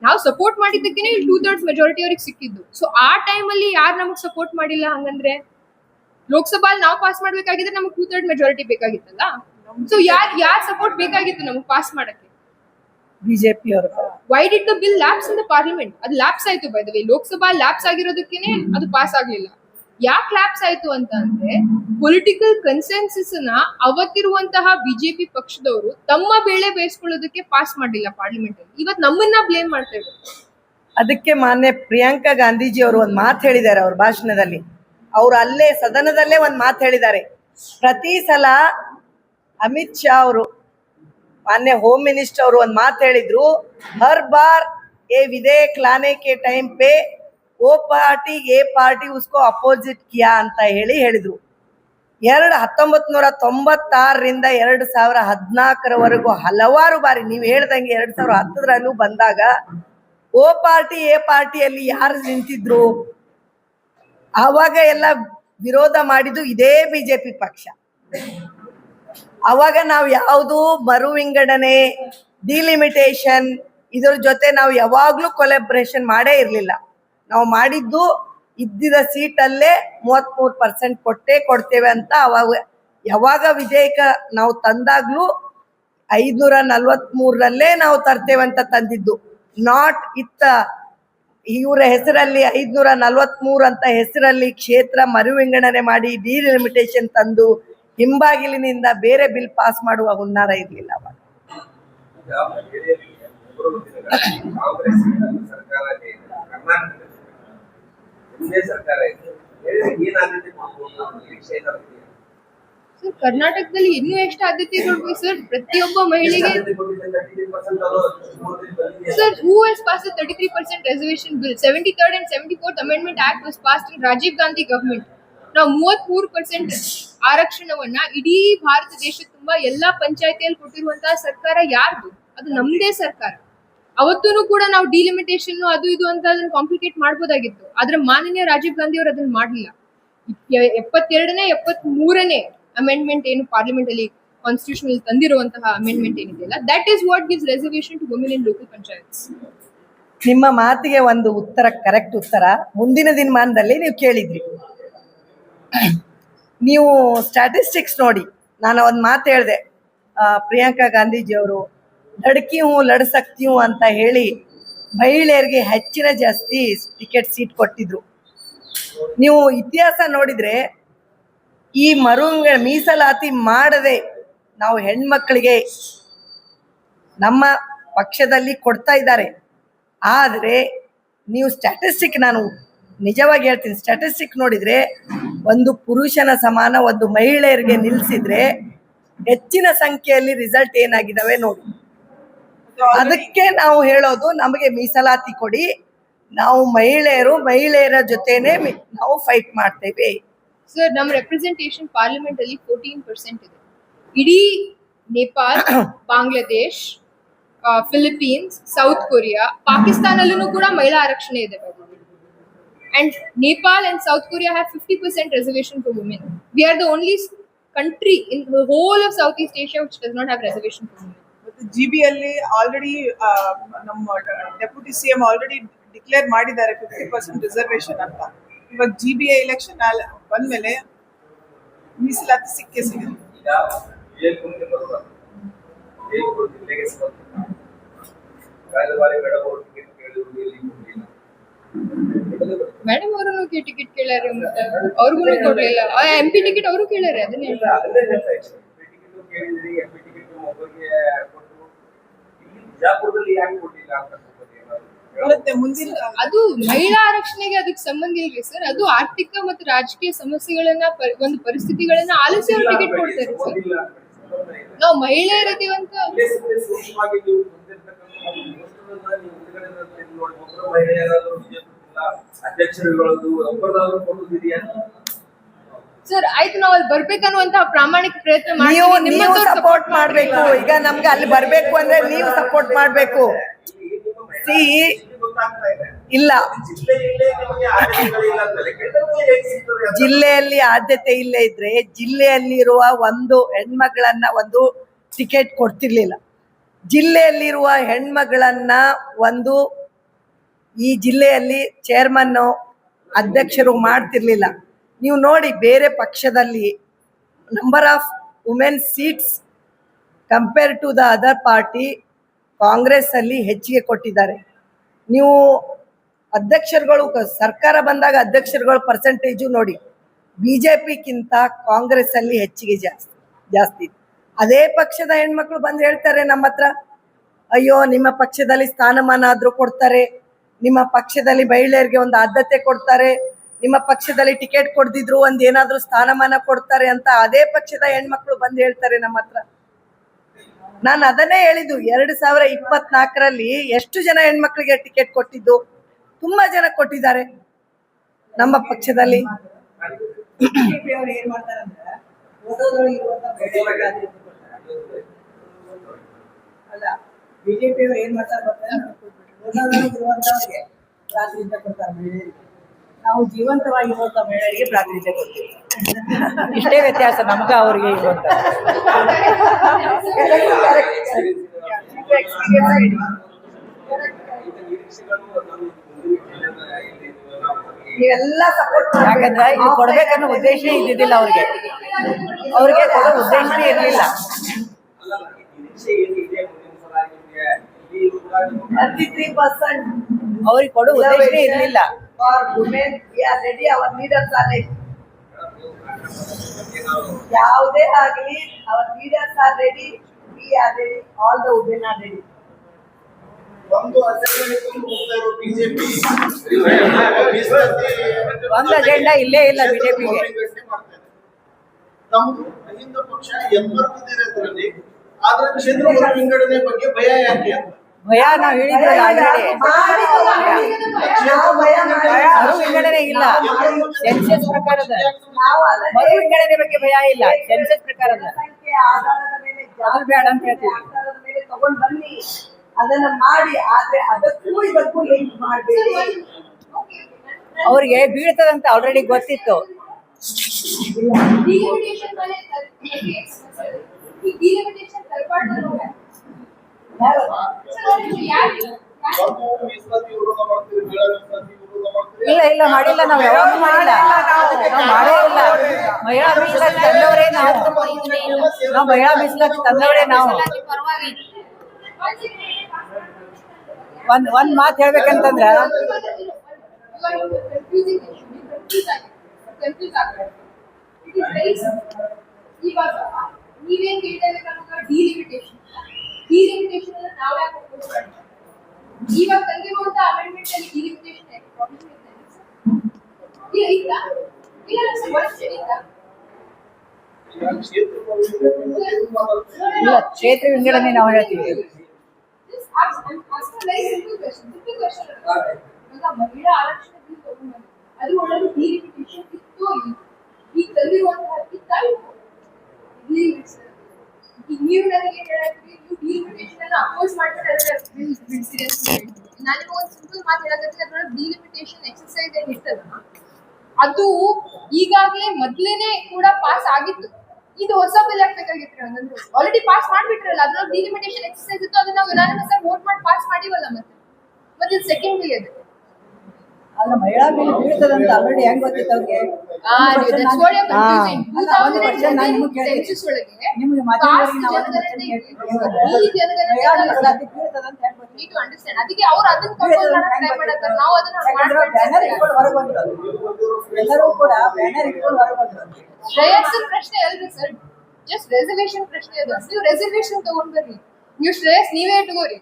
ನಾವು ಸಪೋರ್ಟ್ ಮಾಡಿದ್ದಕ್ಕೇನೆ 2/3 ಮೆಜಾರಿಟಿ ಅವ್ರಿಗೆ ಸಿಕ್ಕಿದ್ದು. ಸೊ ಆ ಟೈಮ್ ಅಲ್ಲಿ ಯಾರು ನಮಗ್ ಸಪೋರ್ಟ್ ಮಾಡಿಲ್ಲ? ಹಂಗಂದ್ರೆ ಲೋಕಸಭಾ ನಾವು ಪಾಸ್ ಮಾಡ್ಬೇಕಾಗಿದ್ರೆ ನಮಗೆ 2/3 ಮೆಜಾರಿಟಿ ಬೇಕಾಗಿತ್ತಲ್ಲ. ಸೊ ಯಾರ್ ಸಪೋರ್ಟ್ ಬೇಕಾಗಿತ್ತು ನಮಗೆ ಪಾಸ್ ಮಾಡಕ್ಕೆ? ಬಿಜೆಪಿ ಅವರು. Why did the bill lapse in the parliament? ಅದು ಲ್ಯಾಪ್ಸ್ ಆಯ್ತು by the way. Lok Sabha lapse ಆಗಿರೋದಕ್ಕೇನೆ ಅದು ಪಾಸ್ ಆಗ್ಲಿಲ್ಲ. ಯಾಕೆ ಲ್ಯಾಪ್ಸ್ ಆಯ್ತು ಅಂತ ಅಂದ್ರೆ ಪೊಲಿಟಿಕಲ್ ಕನ್ಸೆನ್ಸಸ್ ನ ಅವತ್ತಿರುವಂತಹ ಬಿಜೆಪಿ ಪಕ್ಷದವರು ತಮ್ಮ ಬೇಳೆ ಬೇಯಿಸ್ಕೊಳ್ಳೋದಕ್ಕೆ ಪಾಸ್ ಮಾಡಲಿಲ್ಲ ಪಾರ್ಲಿಮೆಂಟ್ ಅಲ್ಲಿ. ಇವತ್ತು ನಮ್ಮನ್ನ ಬ್ಲೇಮ್ ಮಾಡ್ತಾ ಇದ್ದಾರೆ. ಅದಕ್ಕೆ ಮಾನ್ಯ ಪ್ರಿಯಾಂಕಾ ಗಾಂಧೀಜಿ ಅವರು ಒಂದು ಮಾತು ಹೇಳಿದ್ದಾರೆ ಅವ್ರ ಭಾಷಣದಲ್ಲಿ. ಅವರು ಅಲ್ಲೇ ಸದನದಲ್ಲೇ ಒಂದು ಮಾತು ಹೇಳಿದ್ದಾರೆ. ಪ್ರತಿ ಸಲ ಅಮಿತ್ ಶಾ ಅವರು ಮಾನ್ಯ ಹೋಮ್ ಮಿನಿಸ್ಟರ್ ಅವರು ಒಂದು ಮಾತು ಹೇಳಿದ್ರು, ಹರ್ ಬಾರ್ ಎ ವಿಧೇಯಕ್ ಲಾನೆ ಕೆ ಟೈಮ್ ಪೇ ಓ ಪಾರ್ಟಿ ಎ ಪಾರ್ಟಿ ಉಸ್ಕೋ ಅಪೋಸಿಟ್ ಕಿಯಾ ಅಂತ ಹೇಳಿದ್ರು. 1996ರಿಂದ 2014ರವರೆಗೂ ಹಲವಾರು ಬಾರಿ ನೀವು ಹೇಳ್ದಂಗೆ 2010ರಲ್ಲೂ ಬಂದಾಗ ಓ ಪಾರ್ಟಿ ಎ ಪಾರ್ಟಿಯಲ್ಲಿ ಯಾರು ನಿಂತಿದ್ರು? ಆವಾಗ ಎಲ್ಲ ವಿರೋಧ ಮಾಡಿದ್ದು ಇದೇ ಬಿಜೆಪಿ ಪಕ್ಷ. ಅವಾಗ ನಾವು ಯಾವುದು ಮರು ವಿಂಗಡಣೆ, ಡಿಲಿಮಿಟೇಷನ್ ಇದ್ರ ಜೊತೆ ನಾವು ಯಾವಾಗಲೂ ಕೊಲೆಬ್ರೇಷನ್ ಮಾಡೇ ಇರಲಿಲ್ಲ. ನಾವು ಮಾಡಿದ್ದು ಇದ್ದಿದ್ದ ಸೀಟಲ್ಲೇ 33% ಕೊಡ್ತೇವೆ ಅಂತ ಯಾವಾಗ ವಿಧೇಯಕ ನಾವು ತಂದಾಗ್ಲೂ 543ರಲ್ಲೇ ನಾವು ತರ್ತೇವೆ ಅಂತ ತಂದಿದ್ದು. ನಾಟ್ ಇವರ ಹೆಸರಲ್ಲಿ 543 ಅಂತ ಹೆಸರಲ್ಲಿ ಕ್ಷೇತ್ರ ಮರು ವಿಂಗಡಣೆ ಮಾಡಿ ಡಿಲಿಮಿಟೇಷನ್ ತಂದು ಹಿಂಬಾಗಿಲಿನಿಂದ ಬೇರೆ ಬಿಲ್ ಪಾಸ್ ಮಾಡುವ ಹುನ್ನಾರ ಇರಲಿಲ್ಲ ಅವಾಗ. ಸರ್ ಕರ್ನಾಟಕದಲ್ಲಿ ಇನ್ನೂ ಎಷ್ಟು ಆದ್ಯತೆ ಕೊಡ್ಬೇಕು ಸರ್ ಪ್ರತಿಯೊಬ್ಬ ಮಹಿಳೆಗೆ? Sir, who has passed the 33% reservation bill? 73rd and 74th Amendment Act was passed in Rajiv Gandhi government. ನಾವು 33% ಆರಕ್ಷಣವನ್ನ ಇಡೀ ಭಾರತ ದೇಶ ತುಂಬಾ ಎಲ್ಲಾ ಪಂಚಾಯತಿಯಲ್ಲಿ ಕೊಟ್ಟಿರುವಂತಹ ಸರ್ಕಾರ ಯಾರ್ದು? ಅದು ನಮ್ದೇ ಸರ್ಕಾರ. ಅವತ್ತೂ ಕೂಡ ನಾವು ಡಿಲಿಮಿಟೇಷನ್ ಅದು ಇದು ಅಂತ ಅದನ್ನ ಕಾಂಪ್ಲಿಕೇಟ್ ಮಾಡ್ಬೋದಾಗಿತ್ತು. ಆದ್ರೆ ಮಾನನೀಯ ರಾಜೀವ್ ಗಾಂಧಿ ಅವರು ಅದನ್ನ ಮಾಡಲಿಲ್ಲ. 72ನೇ 73ನೇ ಅಮೆಂಡ್ಮೆಂಟ್ ಏನು ಪಾರ್ಲಿಮೆಂಟ್ ಅಲ್ಲಿ ಕಾನ್ಸ್ಟಿಟ್ಯೂಷನ್ ತಂದಿರುವಂತಹ ಅಮೆಂಡ್ಮೆಂಟ್ ಏನಿದೆಯಲ್ಲ, that is what gives reservation to women in local panchayats. ನಿಮ್ಮ ಮಾತಿಗೆ ಒಂದು ಉತ್ತರ, ಕರೆಕ್ಟ್ ಉತ್ತರ ಮುಂದಿನ ದಿನಮಾನದಲ್ಲಿ ನೀವು ಕೇಳಿದ್ರಿ. ನೀವು ಸ್ಟ್ಯಾಟಿಸ್ಟಿಕ್ಸ್ ನೋಡಿ, ನಾನು ಒಂದು ಮಾತು ಹೇಳಿದೆ, ಪ್ರಿಯಾಂಕಾ ಗಾಂಧೀಜಿಯವರು ಲಡ್ಕಿ ಹೂ ಲಡ್ ಸಕ್ತಿ ಹೂ ಅಂತ ಹೇಳಿ ಮಹಿಳೆಯರಿಗೆ ಜಾಸ್ತಿ ಟಿಕೆಟ್ ಸೀಟ್ ಕೊಟ್ಟಿದ್ರು. ನೀವು ಇತಿಹಾಸ ನೋಡಿದರೆ ಈ ಮೀಸಲಾತಿ ಮಾಡದೆ ನಾವು ಹೆಣ್ಮಕ್ಳಿಗೆ ನಮ್ಮ ಪಕ್ಷದಲ್ಲಿ ಕೊಡ್ತಾ ಇದ್ದಾರೆ. ಆದರೆ ನೀವು ಸ್ಟ್ಯಾಟಿಸ್ಟಿಕ್, ನಾನು ನಿಜವಾಗಿ ಹೇಳ್ತೀನಿ, ಸ್ಟ್ಯಾಟಿಸ್ಟಿಕ್ ನೋಡಿದರೆ ಒಂದು ಪುರುಷನ ಸಮಾನ ಒಂದು ಮಹಿಳೆಯರಿಗೆ ನಿಲ್ಲಿಸಿದ್ರೆ ಹೆಚ್ಚಿನ ಸಂಖ್ಯೆಯಲ್ಲಿ ರಿಸಲ್ಟ್ ಏನಾಗಿದ್ದಾವೆ ನೋಡಿ. ಅದಕ್ಕೆ ನಾವು ಹೇಳೋದು, ನಮಗೆ ಮೀಸಲಾತಿ ಕೊಡಿ, ನಾವು ಮಹಿಳೆಯರ ಜೊತೆನೆ ನಾವು ಫೈಟ್ ಮಾಡ್ತೇವೆ. ಸರ್ ನಮ್ಮ ರೆಪ್ರೆಸೆಂಟೇಷನ್ ಪಾರ್ಲಿಮೆಂಟ್ ಅಲ್ಲಿ 14% ಇದೆ. ಇಡೀ Nepal, Bangladesh, Philippines, South Korea, ಪಾಕಿಸ್ತಾನಲ್ಲೂ ಕೂಡ ಮಹಿಳಾ ಆರಕ್ಷಣೆ ಇದೆ. And Nepal and South Korea have 50% reservation for women. We are the only country in the whole of Southeast Asia which does not have reservation for women. ಮತ್ತು GB ಅಲ್ಲಿ already ನಮ್ಮ deputy CM already declare ಮಾಡಿದ್ದಾರೆ 50% reservation ಅಂತ. ಇವಾಗ GBA election ಬಂದ್ಮೇಲೆ ಮೀಸಲಾತಿ ಸಿಕ್ಕೇ ಸಿಗುತ್ತೆ. ಮೇಡಮ್ ಅವರು ಟಿಕೆಟ್ ಕೇಳ್ಯಾರೆ, ಅವ್ರಿಗೂ ಕೊಡ್ಲಿಲ್ಲ. MP ಟಿಕೆಟ್ ಅವರು ಕೇಳ್ಯಾರೆ, ಅದನ್ನೇ ಮುಂದಿನ ಅದು ಮಹಿಳಾ ಆರಕ್ಷಣೆಗೆ ಅದಕ್ಕೆ ಸಂಬಂಧ ಇಲ್ರಿ ಸರ್. ಅದು ಆರ್ಥಿಕ ಮತ್ತು ರಾಜಕೀಯ ಸಮಸ್ಯೆಗಳನ್ನ ಒಂದು ಪರಿಸ್ಥಿತಿಗಳನ್ನ ಆಲಿಸಿ ಅವ್ರು ಟಿಕೆಟ್ ಕೊಡ್ತಾರೆ ಸರ್. ನಾವು ಮಹಿಳೆಯರಿದ್ದೀವಂತ ಸರ್ ಆಯ್ತು, ನಾವು ಅಲ್ಲಿ ಬರ್ಬೇಕನ್ನುವಂತಹ ಪ್ರಾಮಾಣಿಕ ಪ್ರಯತ್ನ ನೀವು ಸಪೋರ್ಟ್ ಮಾಡ್ಬೇಕು. ಈಗ ನಮ್ಗೆ ಅಲ್ಲಿ ಬರ್ಬೇಕು ಅಂದ್ರೆ ನೀವು ಸಪೋರ್ಟ್ ಮಾಡ್ಬೇಕು. ಇಲ್ಲ, ಜಿಲ್ಲೆಯಲ್ಲಿ ಆದ್ಯತೆ ಇಲ್ಲೇ ಇದ್ರೆ ಜಿಲ್ಲೆಯಲ್ಲಿರುವ ಒಂದು ಹೆಣ್ಮಗಳನ್ನ ಒಂದು ಟಿಕೆಟ್ ಕೊಡ್ತಿರ್ಲಿಲ್ಲ. ಜಿಲ್ಲೆಯಲ್ಲಿರುವ ಹೆಣ್ಮಗಳನ್ನ ಒಂದು ಈ ಜಿಲ್ಲೆಯಲ್ಲಿ ಚೇರ್ಮನ್ನು ಅಧ್ಯಕ್ಷರು ಮಾಡ್ತಿರ್ಲಿಲ್ಲ. ನೀವು ನೋಡಿ, ಬೇರೆ ಪಕ್ಷದಲ್ಲಿ number of women seats compare to the other party Congress ಅಲ್ಲಿ ಹೆಚ್ಚಿಗೆ ಕೊಟ್ಟಿದ್ದಾರೆ. ನೀವು ಅಧ್ಯಕ್ಷರುಗಳು ಸರ್ಕಾರ ಬಂದಾಗ ಅಧ್ಯಕ್ಷರುಗಳ ಪರ್ಸೆಂಟೇಜು ನೋಡಿ, BJPಗಿಂತ ಕಾಂಗ್ರೆಸ್ ಅಲ್ಲಿ ಹೆಚ್ಚಿಗೆ ಜಾಸ್ತಿ. ಅದೇ ಪಕ್ಷದ ಹೆಣ್ಮಕ್ಳು ಬಂದು ಹೇಳ್ತಾರೆ ನಮ್ಮ ಹತ್ರ, ಅಯ್ಯೋ ನಿಮ್ಮ ಪಕ್ಷದಲ್ಲಿ ಸ್ಥಾನಮಾನ ಆದ್ರೂ ಕೊಡ್ತಾರೆ, ನಿಮ್ಮ ಪಕ್ಷದಲ್ಲಿ ಮಹಿಳೆಯರಿಗೆ ಒಂದು ಆದ್ಯತೆ ಕೊಡ್ತಾರೆ, ನಿಮ್ಮ ಪಕ್ಷದಲ್ಲಿ ಟಿಕೆಟ್ ಕೊಡ್ದಿದ್ರು ಒಂದ್ ಏನಾದ್ರೂ ಸ್ಥಾನಮಾನ ಕೊಡ್ತಾರೆ ಅಂತ ಅದೇ ಪಕ್ಷದ ಹೆಣ್ಮಕ್ಳು ಬಂದು ಹೇಳ್ತಾರೆ ನಮ್ಮ ಹತ್ರ. ನಾನು ಅದನ್ನೇ ಹೇಳಿದ್ದು, 2024ರಲ್ಲಿ ಎಷ್ಟು ಜನ ಹೆಣ್ಮಕ್ಳಿಗೆ ಟಿಕೆಟ್ ಕೊಟ್ಟಿದ್ದು? ತುಂಬಾ ಜನ ಕೊಟ್ಟಿದ್ದಾರೆ ನಮ್ಮ ಪಕ್ಷದಲ್ಲಿ. ಬಿಜೆಪಿ ಅವರು ಏನ್ ಮಾಡ್ತಾರೆ ಪ್ರಾತಿನಿಧ್ಯ ಕೊಡ್ತಾರೆ ಮಹಿಳೆಯರಿಗೆ. ನಾವು ಜೀವಂತವಾಗಿರುವಂತ ಮಹಿಳೆಯರಿಗೆ ಪ್ರಾತಿನಿಧ್ಯ ಕೊಡ್ತೀವಿ. ಇಷ್ಟೇ ವ್ಯತ್ಯಾಸ ನಮ್ಗ ಅವ್ರಿಗೆ ಇರುವಂತ. ನೀವೆಲ್ಲ ಸಪೋರ್ಟ್ ಯಾಕಂದ್ರೆ ಇದು ಕೊಡ್ಬೇಕನ್ನೋ ಉದ್ದೇಶನೇ ಇದ್ದಿದ್ದಿಲ್ಲ ಅವ್ರಿಗೆ ಕೊಡೋ ಉದ್ದೇಶನೇ ಇರಲಿಲ್ಲ. 33% ಅವ್ರಿಗೆ ಕೊಡೋ ಉದ್ದೇಶನೇ ಇರಲಿಲ್ಲ. for women, we are ready, our leaders are ready. ಯಾವುದೇ ಆಗಲಿ, our leaders are ready, we are ready, all the women are ready. ಒಂದು ಅಜೆಂಡಾ ಇಲ್ಲೇ ಇಲ್ಲ ಬಿಜೆಪಿಗೆ. ಹಿಂದೂ ಪಕ್ಷ ಎಂಬತ್ತಿದ್ರಲ್ಲಿ ಆದ್ರೆ ಕ್ಷೇತ್ರ ವಿಂಗಡಣೆ ಬಗ್ಗೆ ಭಯ ಯಾಕೆ ಅಂತ ಭಯ ನಾವು ಹೇಳಿದ್ರಲ್ಲ ಆಲ್ರೆಡಿ. ಮರು ವಿಂಗಡಣೆ ಇಲ್ಲ, ಸೆನ್ಸಸ್ ಪ್ರಕಾರದ ಮರು ವಿಂಗಡಣೆ ಬಗ್ಗೆ ಭಯ ಇಲ್ಲ, ಸೆನ್ಸಸ್ ಪ್ರಕಾರದ ಅದು ಬೇಡ ಅಂತ ಹೇಳ್ತೀವಿ. ತಗೊಂಡ್ ಬನ್ನಿ, ಅದನ್ನ ಮಾಡಿ, ಆದ್ರೆ ಅದಕ್ಕೂ ಇದಕ್ಕೂ ಲಿಂಕ್ ಮಾಡಬೇಡಿ. ಅವ್ರಿಗೆ ಬೀಳ್ತದಂತ ಆಲ್ರೆಡಿ ಗೊತ್ತಿತ್ತು. ಇಲ್ಲ ಮಾಡಿಲ್ಲ, ನಾವು ಯಾವಾಗೂ ಮಾಡಿಲ್ಲ, ನಾವು ಮಾಡೇ ಇಲ್ಲ. ಮಹಿಳಾ ಮೀಸಲಾತಿ ತಂದವರೇ ನಾವು ಮಹಿಳಾ ಮೀಸಲಾತಿ ತಂದವರೇ ನಾವು. ಒಂದ್ ಮಾತು ಹೇಳ್ಬೇಕಂತಂದ್ರ, ನೀವೇನ್ ಕೇಳ್ತಾ ಡಿಲಿಮಿಟೇಷನ್ ನಾವು ಯಾಕೆ ಇವಾಗ ತಂದಿರುವಂತ ಅಮೆಂಡ್ಮೆಂಟ್ ಅಲ್ಲಿ ಡಿಲಿಮಿಟೇಷನ್ ಇಲ್ಲ ಕ್ಷೇತ್ರ ವಿಂಗಡಣೆ ನಾವು ಹೇಳ್ತೀವಿ. ಮಹಿಳಾ ಆರಕ್ಷಣೆ ಅದು ಒಳಗೆ ಡಿಲಿಮಿಟೇಷನ್ ಇತ್ತು, ಈಗ ತಂದಿರುವಂತಹ ಈಗ ನೀವು ನನಗೆ ಹೇಳತ್ತೀರಿ ನೀವು ಡಿಲಿಮಿಟೇಷನ್ ಅನ್ನ ಅಪೋಸ್ ಮಾಡ್ತಾರೆ ಬಿಡ್ತೀರಿ ಅಂತ ಹೇಳಿ. ನಾನು ನಿಮಗೆ ಒಂದು ಸಿಂಪಲ್ ಮಾತು ಹೇಳಕತ್ತೀನಿ, ಅದ್ರೊಳಗೆ ಡಿಲಿಮಿಟೇಷನ್ ಎಕ್ಸರ್ಸೈಸ್ ಏನ್ ಇರ್ತದ ಅದು ಈಗಾಗಲೇ ಮೊದ್ಲೇನೆ ಕೂಡ ಪಾಸ್ ಆಗಿತ್ತು. ಇದು ಹೊಸ ಬಿಲ್ ಆಗ್ಬೇಕಾಗಿತ್ತು ಹಂಗಂದ್ರೆ ಆಲ್ರೆಡಿ ಪಾಸ್ ಮಾಡ್ಬಿಟ್ರಲ್ಲ, ಅದ್ರೊಳಗೆ ಡಿಲಿಮಿಟೇಷನ್ ಎಕ್ಸರ್ಸೈಸ್ ಇತ್ತು, ಅದನ್ನ ನಾವು ಯುನಾನಿಮಸ್ ಆಗಿ ವೋಟ್ ಮಾಡಿ ಪಾಸ್ ಮಾಡಿವಲ್ಲ. ಮತ್ತೆ ಸೆಕೆಂಡ್ ಬಿಲ್ ಅದು ಅಲ್ಲ ಮಹಿಳಾ ಬಿಲ್ ಬೀಳ್ತದಂತ ಆಲ್ರೆಡಿ ಹೆಂಗ್ ಗೊತ್ತಿತ್ತು ಅವ್ರಿಗೆ? ಸೆನ್ಸಸ್ ಒಳಗೆ ನಿಮ್ಗೆ ಮಾಧ್ಯಮದವರಿಗೆ ನಾವು ಅದನ್ನ ಟು ಅಂಡರ್ಸ್ಟ್ಯಾಂಡ್. ಅದಕ್ಕೆ ಅವ್ರು ಅದನ್ನ ಕಂಟ್ರೋಲ್ ಮಾಡಕ್ಕೆ ಟ್ರೈ ಮಾಡತಾರೆ, ನಾವು ಅದನ್ನ ಬ್ಯಾನರ್ ಇಟ್ಕೊಂಡು ಹೊರಗೆ ಬಂದ್ರು. ಎಲ್ಲರೂ ಕೂಡ ಬ್ಯಾನರ್ ಇಟ್ಕೊಂಡು ಹೊರಗೆ ಬಂದ್ರು. ಶ್ರೇಯಸ್ಸಿನ ಪ್ರಶ್ನೆ ಅಲ್ರಿ ಸರ್, ಜಸ್ಟ್ ರೆಸರ್ವೇಶನ್ ಪ್ರಶ್ನೆ ಅದು. ನೀವು ರೆಸರ್ವೇಶನ್ ತಗೊಂಡ್ ಬರ್ರಿ, ನೀವು ಶ್ರೇಯಸ್ ನೀವೇ ಇಟ್ಕೋರಿ.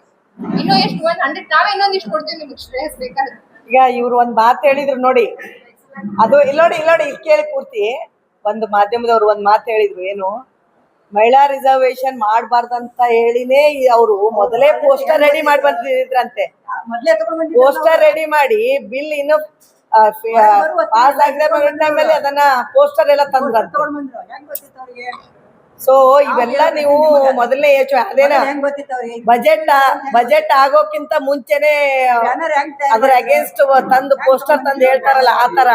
ಇನ್ನೂ ಎಷ್ಟು 100 ನಾವೇ ಇನ್ನೊಂದಿಷ್ಟು ಕೊಡ್ತೀವಿ ನಿಮ್ಗೆ ಶ್ರೇಯಸ್ ಬೇಕಾದ್ರೆ. ಈಗ ಇವ್ರು ಒಂದ್ ಮಾತು ಹೇಳಿದ್ರು ನೋಡಿ, ಅದು ಇಲ್ಲೋಡಿ ಇಲ್ಲಿ ಕೇಳಿ ಪೂರ್ತಿ. ಒಂದು ಮಾಧ್ಯಮದವ್ರು ಒಂದ್ ಮಾತು ಹೇಳಿದ್ರು, ಏನು ಮಹಿಳಾ ರಿಸರ್ವೇಶನ್ ಮಾಡಬಾರ್ದಂತ ಹೇಳಿನೇ ಅವರು ಮೊದಲೇ ಪೋಸ್ಟರ್ ರೆಡಿ ಮಾಡಿ ಬಂದಿದ್ರಂತೆ. ಪೋಸ್ಟರ್ ರೆಡಿ ಮಾಡಿ ಬಿಲ್ ಇನ್ನು ಪಾಸ್ ಆಗಿದ ಮೇಲೆ ಅದನ್ನ ಪೋಸ್ಟರ್ ಎಲ್ಲ ತಂದ್ರಂತೆ. ಸೊ ಇವೆಲ್ಲ ನೀವು ಮೊದಲನೇ ಅದೇನ ಬಜೆಟ್ ಆಗೋಕ್ಕಿಂತ ಮುಂಚೆನೆ ಅದ್ರ ಅಗೇನ್ಸ್ಟ್ ತಂದು ಪೋಸ್ಟರ್ ತಂದು ಹೇಳ್ತಾರಲ್ಲ ಆ ತರ.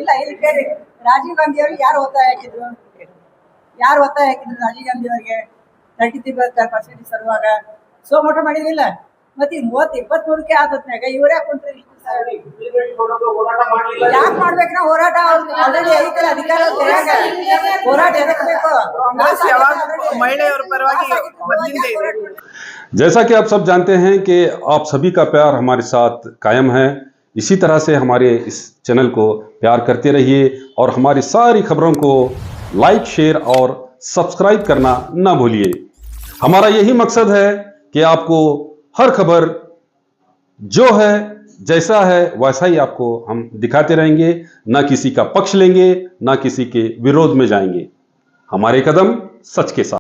ಇಲ್ಲ ಇಲ್ಲಿ ಕೇಳಿ, ರಾಜೀವ್ ಗಾಂಧಿ ಅವ್ರಿಗೆ ಯಾರು ಒತ್ತಾಯ ಹಾಕಿದ್ರು ರಾಜೀವ್ ಗಾಂಧಿ ಅವರಿಗೆ 33% ತರುವಾಗ ಸೋ ಮೋಟ ಮಾಡಿದ್ರಿಲ್ಲ. ಮತ್ತೆ 30-23ಕ್ಕೆ ಆದತ್ನಾಗ ಇವ್ರ ಯಾಕೆ ಕುಂತ್ರೆ ಯಾಕೆ ಮಾಡ್ಬೇಕ್ರ ಹೋರಾಟ? ಆಲ್ರೆಡಿ ಐತಲ್ಲ ಅಧಿಕಾರ, ಹೋರಾಟ ಎದಕ್ಕೆ ಬೇಕು? ಮಹಿಳೆಯರ ಪರವಾಗಿ ಮೊದಲಿಂದ ಇದೆ. जैसा कि आप सब जानते हैं कि आप सभी का प्यार हमारे साथ कायम है। इसी तरह से हमारे इस चैनल को प्यार करते रहिए और हमारी सारी खबरों को लाइक, शेयर और सब्सक्राइब करना ना भूलिए। हमारा यही मकसद है कि आपको हर खबर जो है जैसा है वैसा ही आपको हम दिखाते रहेंगे, ना किसी का पक्ष लेंगे, ना किसी के विरोध में जाएंगे। हमारे कदम सच के साथ।